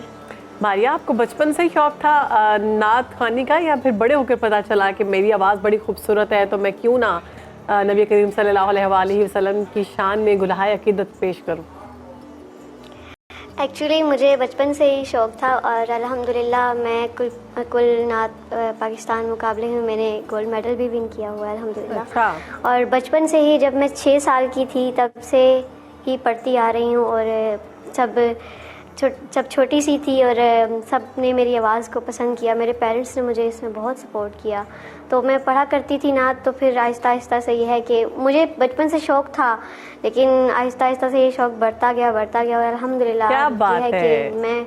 A: मारिया, आपको बचपन से ही शौक था नात खानी का या फिर बड़े होकर पता चला कि मेरी आवाज़ बड़ी खूबसूरत है तो मैं क्यों ना नबी करीम सल्लल्लाहु अलैहि वसल्लम की शान में गुलहाए अक़ीदत पेश करूं?
G: एक्चुअली मुझे बचपन से ही शौक़ था और अल्हम्दुलिल्लाह मैं कुल नात पाकिस्तान मुकाबले में मैंने गोल्ड मेडल भी विन किया हुआ है अल्हम्दुलिल्लाह।
A: अच्छा।
G: और बचपन से ही जब मैं 6 साल की थी तब से ही पढ़ती आ रही हूँ और जब छोटी सी थी और सब ने मेरी आवाज़ को पसंद किया, मेरे पेरेंट्स ने मुझे इसमें बहुत सपोर्ट किया तो मैं पढ़ा करती थी नात। तो फिर आहिस्ता आहिस्ता से ये है कि मुझे बचपन से शौक़ था लेकिन आहिस्ता आहिस्ता से ये शौक़ बढ़ता गया और अल्हम्दुलिल्लाह
A: क्या बात है
G: कि मैं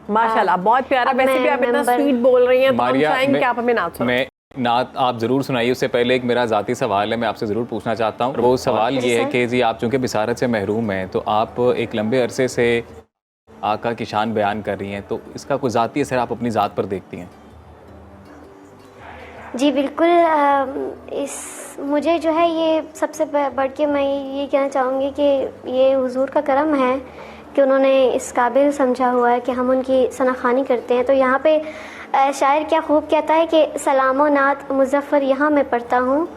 A: माशाल्लाह बहुत प्यारा। वैसे भी आप इतना स्वीट बोल रही हैं तो हम चाहेंगे कि आप हमें नात सुनाएं।
B: नात आप ज़रूर सुनाइए। उससे पहले एक मेरा ज़ाती सवाल है, मैं आपसे ज़रूर पूछना चाहता हूँ। वो सवाल ये है कि जी आप चूँकि बिसारत से महरूम हैं तो आप एक लंबे अरसे से आका की शान बयान कर रही हैं, तो इसका कोई ज़ाती असर आप अपनी ज़ात पर देखती हैं?
G: जी बिल्कुल। मुझे जो है ये सबसे बढ़ के मैं ये कहना चाहूँगी कि ये हुजूर का करम है कि उन्होंने इस काबिल समझा हुआ है कि हम उनकी सनाखानी करते हैं। तो यहाँ पे शायर क्या खूब कहता है कि सलामो नात मुज़फ़्फ़र यहाँ मैं पढ़ता हूँ,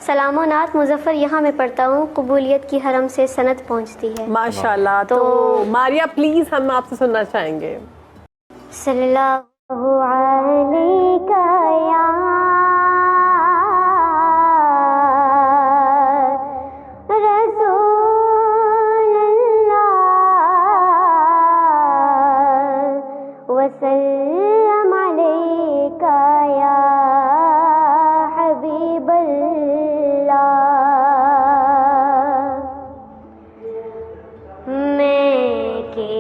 G: सलामो नात मुज़फ़्फ़र यहाँ मैं पढ़ता हूँ, कबूलियत की हरम से सनत पहुँचती है।
A: माशाल्लाह। तो मारिया प्लीज़ हम आपसे सुनना चाहेंगे।
G: सल्लल्लाहु अलैका या वसल्लम अलैका या हबीबल्लाह। मैं के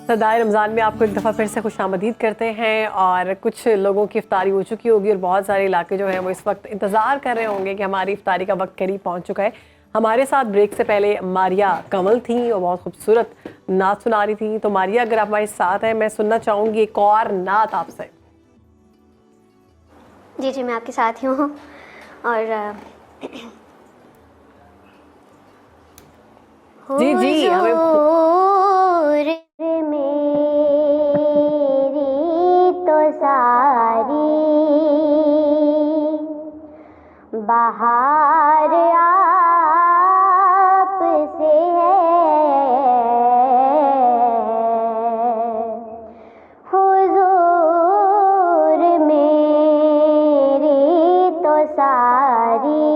A: सदाए रमज़ान में आपको एक दफ़ा फिर से खुशामदीद करते हैं। और कुछ लोगों की इफ्तारी हो चुकी होगी और बहुत सारे इलाके जो हैं वो इस वक्त इंतज़ार कर रहे होंगे कि हमारी इफ्तारी का वक्त करीब पहुंच चुका है। हमारे साथ ब्रेक से पहले मारिया कंवल थी और बहुत खूबसूरत नात सुना रही थी। तो मारिया अगर आप हमारे साथ हैं, मैं सुनना चाहूँगी एक और नात आपसे।
G: जी जी मैं आपके साथ ही हूँ। और
A: जी जी
G: हुजूर मेरी तो सारी बाहर आपसे है, हुजूर मेरी तो सारी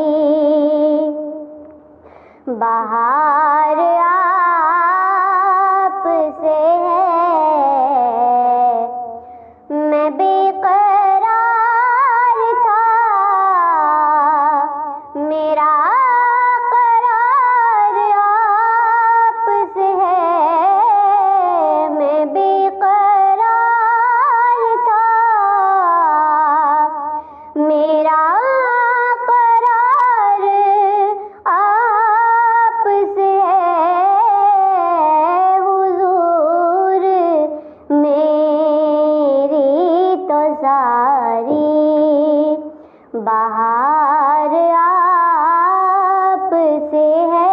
G: बाहर आपसे है। मैं बेकरार था, मेरा करार आपसे है। मैं बेकरार था, मेरा करार आपसे है, हुजूर मेरी तो सारी बाहर आपसे है।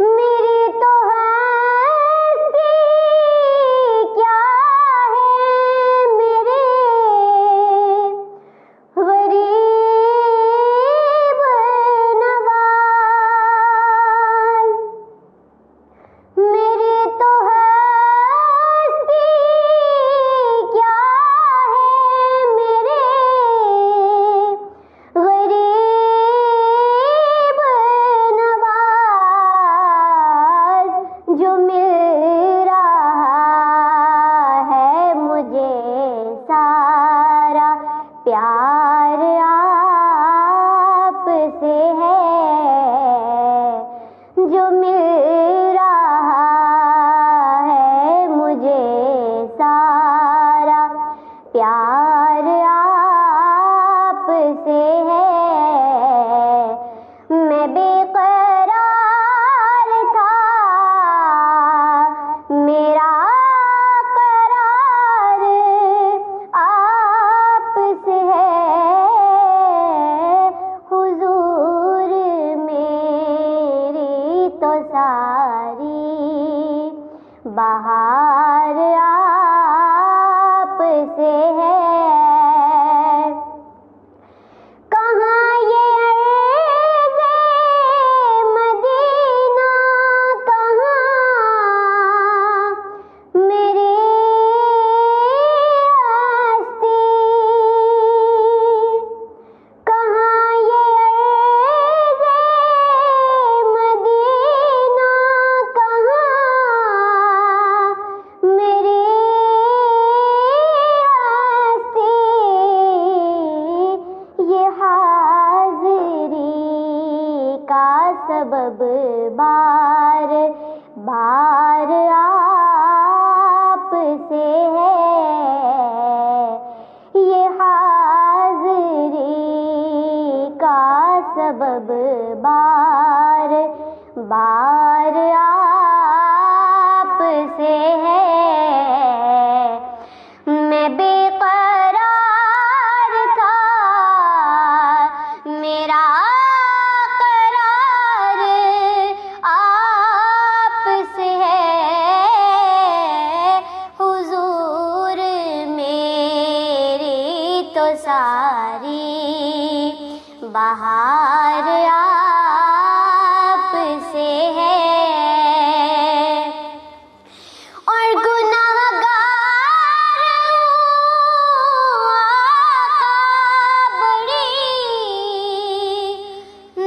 G: मेरी तो हस्ती क्या है, मेरे गरीब नवाज। मेरी तो हस्ती क्या है, मेरे गरीब नवाज। जो मिल रहा है मुझे सारा प्यार आपसे है, जो मिल रहा है मुझे सारा प्यार आपसे है। मैं बेकरार था, मेरा करार आपसे है, हुजूर मेरी तो सारी बाहर आपसे है। कहाँ ये अर्ज़े मदीना, कहाँ मेरी हस्ती, कहाँ ये अर्ज़े मदीना, कहाँ मेरी हस्ती। ये हाज़िरी का सबब बार बार आपसे है, ये हाज़िरी का सबब बार बार आपसे है। मैं बेकरार था, मेरा करार आपसे है, हुजूर मेरी तो सारी बाहर आपसे है। और गुनाहगार आका बड़ी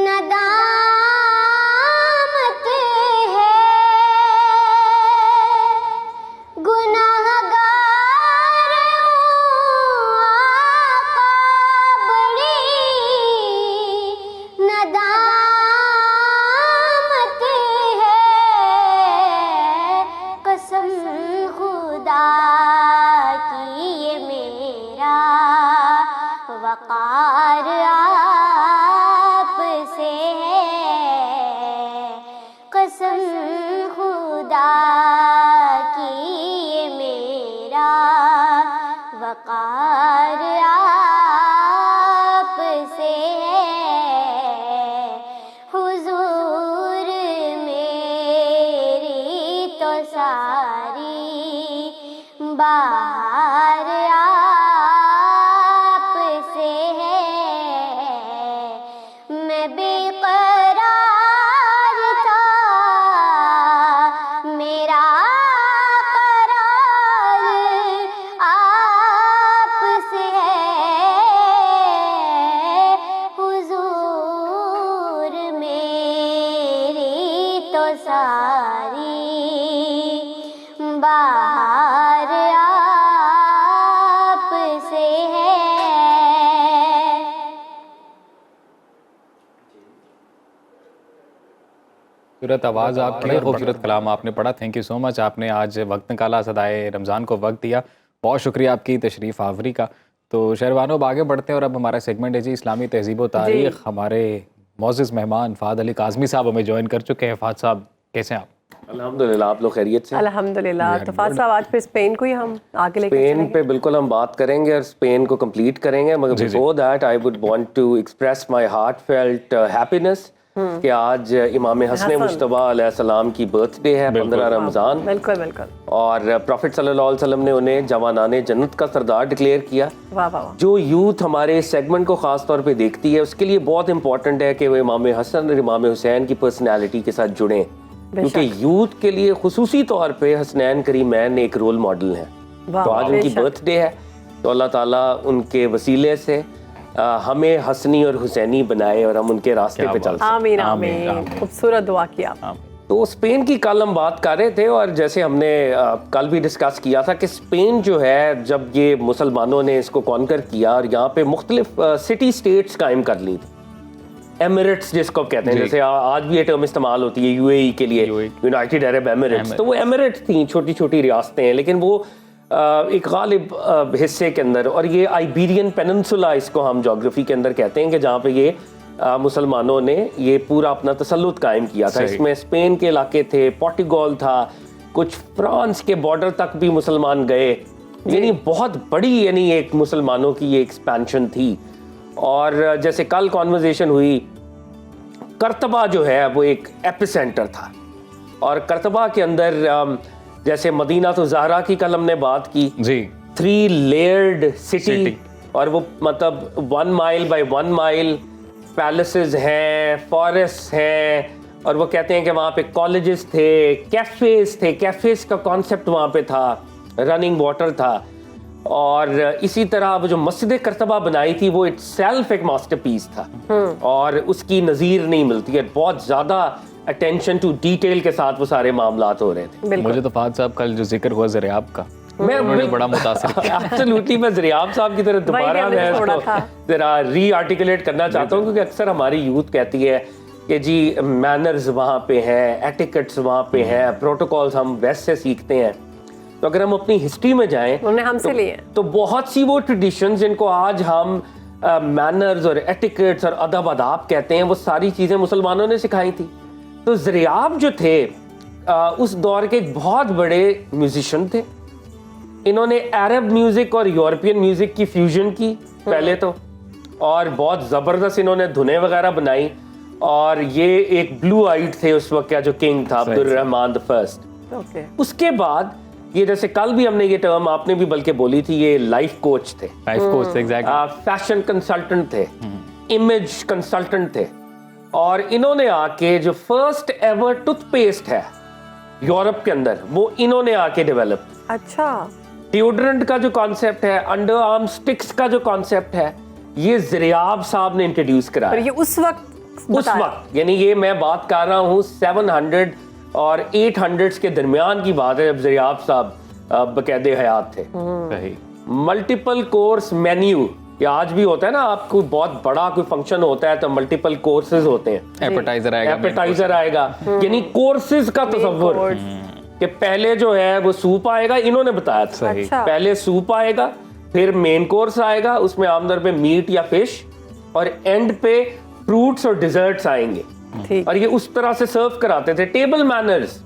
G: नदामत है, गुनाहगार आका बड़ी नदामत है। कसम खुदा की ये मेरा वक़ार आपसे है, कसम खुदा की ये मेरा वक़ार आपसे है, हुजूर मेरी तो सारी बाहर आपसे बाहर आपसे है।
B: खूबसूरत आवाज़ आपकी, खूबसूरत कलाम आपने पढ़ा। Thank you so much. आपने आज वक्त निकाला, सदाए रमज़ान को वक्त दिया। बहुत शुक्रिया आपकी तशरीफ़ आवरी का। तो शहरवानों, अब आगे बढ़ते हैं और अब हमारा सेगमेंट है जी इस्लामी तहज़ीब व तारीख़। हमारे मोअज़्ज़ज़ मेहमान फ़ाद अली काज़मी साहब हमें ज्वाइन कर चुके हैं। फ़ाद साहब, कैसे हैं आप?
H: अल्हम्दुलिल्लाह, आप लोग खैरियत से?
A: अल्हम्दुलिल्लाह। तो फ़ाद साहब, आज फिर स्पेन को ही हम आगे लेकर
H: स्पेन पे बिल्कुल हम बात करेंगे और स्पेन को कंप्लीट करेंगे, मगर before that I would want to express my heartfelt happiness कि आज इमाम हसन मुश्तबा अलैहिस्सलाम की बर्थडे है, 15 रमज़ान।
A: बिल्कुल बिल्कुल।
H: और प्रॉफिट सल्लल्लाहु अलैहि वसल्लम ने उन्हें जवानाने जन्नत का सरदार डिक्लेयर किया।
A: वाह वाह।
H: जो यूथ हमारे सेगमेंट को खास तौर पे देखती है, उसके लिए बहुत इंपॉर्टेंट है कि वो इमाम हसन और इमाम हुसैन की पर्सनैलिटी के साथ जुड़ें, क्योंकि यूथ के लिए खुसूसी तौर पे हसनैन करीमैन एक रोल मॉडल है। तो आज उनकी बर्थडे है, तो अल्लाह ताला उनके वसीले से हमें हसनी और हुसैनी बनाए और हम उनके रास्ते पे चल सकें।
A: आमीन आमीन। खूबसूरत दुआ किया।
H: तो स्पेन की कल हम बात कर रहे थे, और जैसे हमने कल भी डिस्कस किया था कि स्पेन जो है, जब ये मुसलमानों ने इसको कॉन्कर किया और यहाँ पे मुख्तलिफ सिटी स्टेट्स कायम कर ली थी, एमिरेट्स जिसको कहते हैं, जैसे आज भी ये टर्म इस्तेमाल होती है यूएई के लिए, यूनाइटेड अरब एमिरेट्स। तो वो एमिरेट्स थी, छोटी छोटी रियासतें हैं, लेकिन वो एक गालिब हिस्से के अंदर, और ये आइबेरियन पेनिनसुला इसको हम ज्योग्राफी के अंदर कहते हैं, कि जहाँ पे ये मुसलमानों ने ये पूरा अपना तसल्लुत कायम किया था। इसमें स्पेन के इलाके थे, पोर्टुगाल था, कुछ फ्रांस के बॉर्डर तक भी मुसलमान गए, यानी बहुत बड़ी यानी एक मुसलमानों की ये एक्सपेंशन थी। और जैसे कल कॉन्वर्जेशन हुई, कर्तबा जो है वो एक एपिसेंटर था, और कर्तबा के अंदर जैसे मदीना तो ज़हरा की कल हमने बात की जी, 3 लेयर्ड सिटी, और वो मतलब 1 माइल बाय 1 माइल पैलेसेस हैं, फॉरेस्ट हैं, और वो कहते हैं कि वहाँ पे कॉलेजेस थे, कैफेज का कॉन्सेप्ट वहाँ पे था, रनिंग वाटर था। और इसी तरह वो जो मस्जिद कर्तबा बनाई थी, वो इटसेल्फ एक मास्टरपीस था, और उसकी नज़ीर नहीं मिलती है। बहुत ज़्यादा अटेंशन टू डिटेल के साथ वो सारे मामलात हो रहे थे।
B: मुझे तो फ़ाद साहब कल जो जिक्र हुआ ज़रियाब का, मैं बड़ा मुतासिर किया।
H: एब्सोल्युटली, मैं ज़रियाब साहब की तरह दोबारा मैं इसको जरा री आर्टिकुलेट करना चाहता हूँ, क्योंकि अक्सर हमारी यूथ कहती है कि जी मैनर्स वहाँ पे हैं, एटिकेट्स वहाँ पे हैं, प्रोटोकॉल्स हम वेस्ट से सीखते हैं। तो अगर हम अपनी हिस्ट्री में जाएं,
A: उन्होंने हमसे लिए
H: तो बहुत सी वो ट्रेडिशंस जिनको आज हम मैनर्स और एटिकेट्स और अदब अदाब कहते हैं, वो सारी चीज़ें मुसलमानों ने सिखाई थी। तो ज़रियाब जो थे उस दौर के एक बहुत बड़े म्यूजिशियन थे। इन्होंने अरब म्यूजिक और यूरोपियन म्यूजिक की फ्यूजन की पहले तो, और बहुत ज़बरदस्त इन्होंने धुनें वगैरह बनाई। और ये एक ब्लू आइड थे उस वक्त का जो किंग था, अब्दुल रहमान द फर्स्ट। उसके बाद ये जैसे कल भी हमने ये टर्म आपने भी बल्कि बोली थी, ये लाइफ कोच थे, फैशन कंसल्टेंट थे, इमेज कंसल्टेंट थे। और इन्होंने आके जो फर्स्ट एवर टूथपेस्ट है यूरोप के अंदर, वो इन्होंने आके डेवलप।
A: अच्छा।
H: डिओड्रेंट का जो कॉन्सेप्ट है, अंडर आर्म स्टिक्स का जो कॉन्सेप्ट है, ये ज़रियाब साहब ने इंट्रोड्यूस कराया।
A: ये उस वक्त
H: यानी ये मैं बात कर रहा हूँ 700 और 800 के दरमियान की बात है, जब ज़रियाब साहब बकायदे हयात थे। मल्टीपल कोर्स मेन्यू, ये आज भी होता है ना, आपको बहुत बड़ा कोई फंक्शन होता है तो मल्टीपल कोर्सेज होते हैं, एपेटाइजर आएगा, यानी कोर्सेज का तस्वुर कि पहले जो है वो सूप आएगा, इन्होंने बताया था।
A: अच्छा।
H: पहले सूप आएगा, फिर मेन कोर्स आएगा, उसमें आमतौर पे मीट या फिश, और एंड पे फ्रूट्स और डिजर्ट्स आएंगे। और ये उस तरह से सर्व कराते थे। टेबल मैनर्स,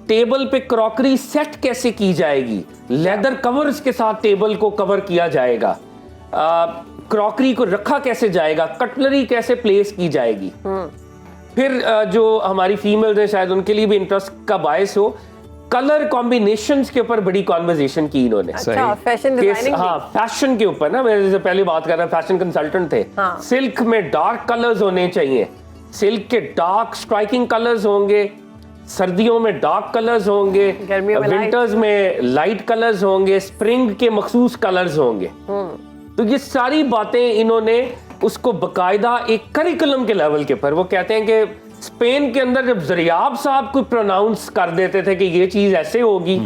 H: टेबल पे क्रॉकरी सेट कैसे की जाएगी, लेदर कवर्स के साथ टेबल को कवर किया जाएगा, क्रॉकरी को रखा कैसे जाएगा, कटलरी कैसे प्लेस की जाएगी। फिर जो हमारी फीमेल्स हैं, शायद उनके लिए भी इंटरेस्ट का बायस हो, कलर कॉम्बिनेशंस के ऊपर बड़ी कॉन्वर्सेशन की इन्होंने।
A: अच्छा, फैशन डिजाइनिंग।
H: हाँ, फैशन के ऊपर ना, मैं जैसे पहले बात कर रहा, फैशन कंसल्टेंट थे। हाँ। सिल्क में डार्क कलर्स होने चाहिए, सिल्क के डार्क स्ट्राइकिंग कलर्स होंगे, सर्दियों में डार्क कलर्स होंगे, विंटर्स में लाइट कलर्स होंगे, स्प्रिंग के मखसूस कलर्स होंगे। तो ये सारी बातें इन्होंने उसको बकायदा एक करिकुलम के लेवल के ऊपर, वो कहते हैं कि स्पेन के अंदर जब ज़रियाब साहब को प्रोनाउंस कर देते थे कि ये चीज़ ऐसे होगी,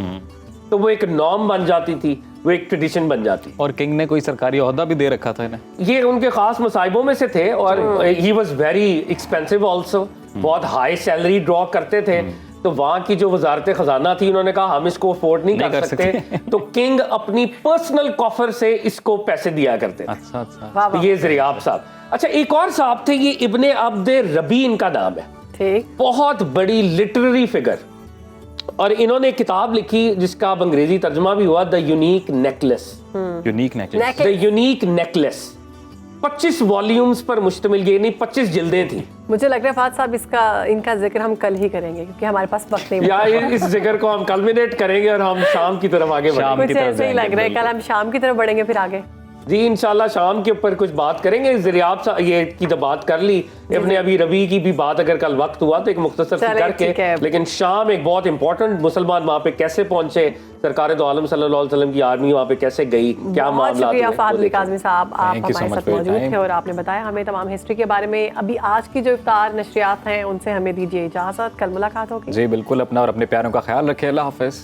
H: तो वो एक नॉर्म बन जाती थी, वो एक ट्रेडिशन बन जाती।
B: और किंग ने कोई सरकारी ओहदा भी दे रखा था इन्हें।
H: ये उनके खास मसाइबों में से थे और he was very expensive also, बहुत हाई सैलरी ड्रॉ करते थे। तो वहाँ की जो वजारत खजाना थी, उन्होंने कहा हम इसको अफोर्ड नहीं कर सकते, तो किंग अपनी पर्सनल कॉफर से इसको पैसे दिया करते थे।
B: अच्छा अच्छा।
A: वाह वाह।
H: ये ज़रियाब साहब। अच्छा, एक और साहब थे, ये इब्ने अब्द रबी इनका नाम है,
A: ठीक।
H: बहुत बड़ी लिटरेरी फिगर, और इन्होंने एक किताब लिखी जिसका अब अंग्रेजी तर्जुमा भी हुआ, the unique necklace.
B: Unique necklace.
H: The unique necklace 25 volumes पर मुश्तमिल, ये नहीं 25 जिल्दें थी।
A: मुझे लग रहा है फाद साहब इनका जिक्र हम कल ही करेंगे क्योंकि हमारे पास वक्त नहीं
H: या इस जिक्र को हम कल्मिनेट करेंगे और हम शाम की तरफ आगे बढ़ेंगे।
A: कुछ ऐसे ही लग रहा है, कल हम शाम की तरफ बढ़ेंगे फिर आगे।
H: जी इंशाल्लाह शाम के ऊपर कुछ बात करेंगे। ज़रियाब ये की तो बात कर ली, इब्ने अबी रबी की भी बात अगर कल वक्त हुआ तो एक मुख्तसर सी करके, लेकिन शाम एक बहुत इंपॉर्टेंट, मुसलमान वहाँ पे कैसे पहुंचे, सरकार दो आलम सल्लल्लाहु अलैहि वसल्लम की आर्मी वहाँ पे कैसे गई, क्या मामला।
A: शुक्रिया फादल काज़मी साहब, आप
B: Thank you so
A: हमारे
B: much
A: साथ
B: for your
A: मौजूद
B: time.
A: थे और आपने बताया हमें तमाम हिस्ट्री के बारे में। अभी आज की जो इफ्तार नशरियात हैं उनसे हमें दीजिए इजाज़त, कल मुलाकात होगी।
B: जी बिल्कुल, अपना और अपने प्यारों का ख्याल रखें। अल्लाह हाफिज़।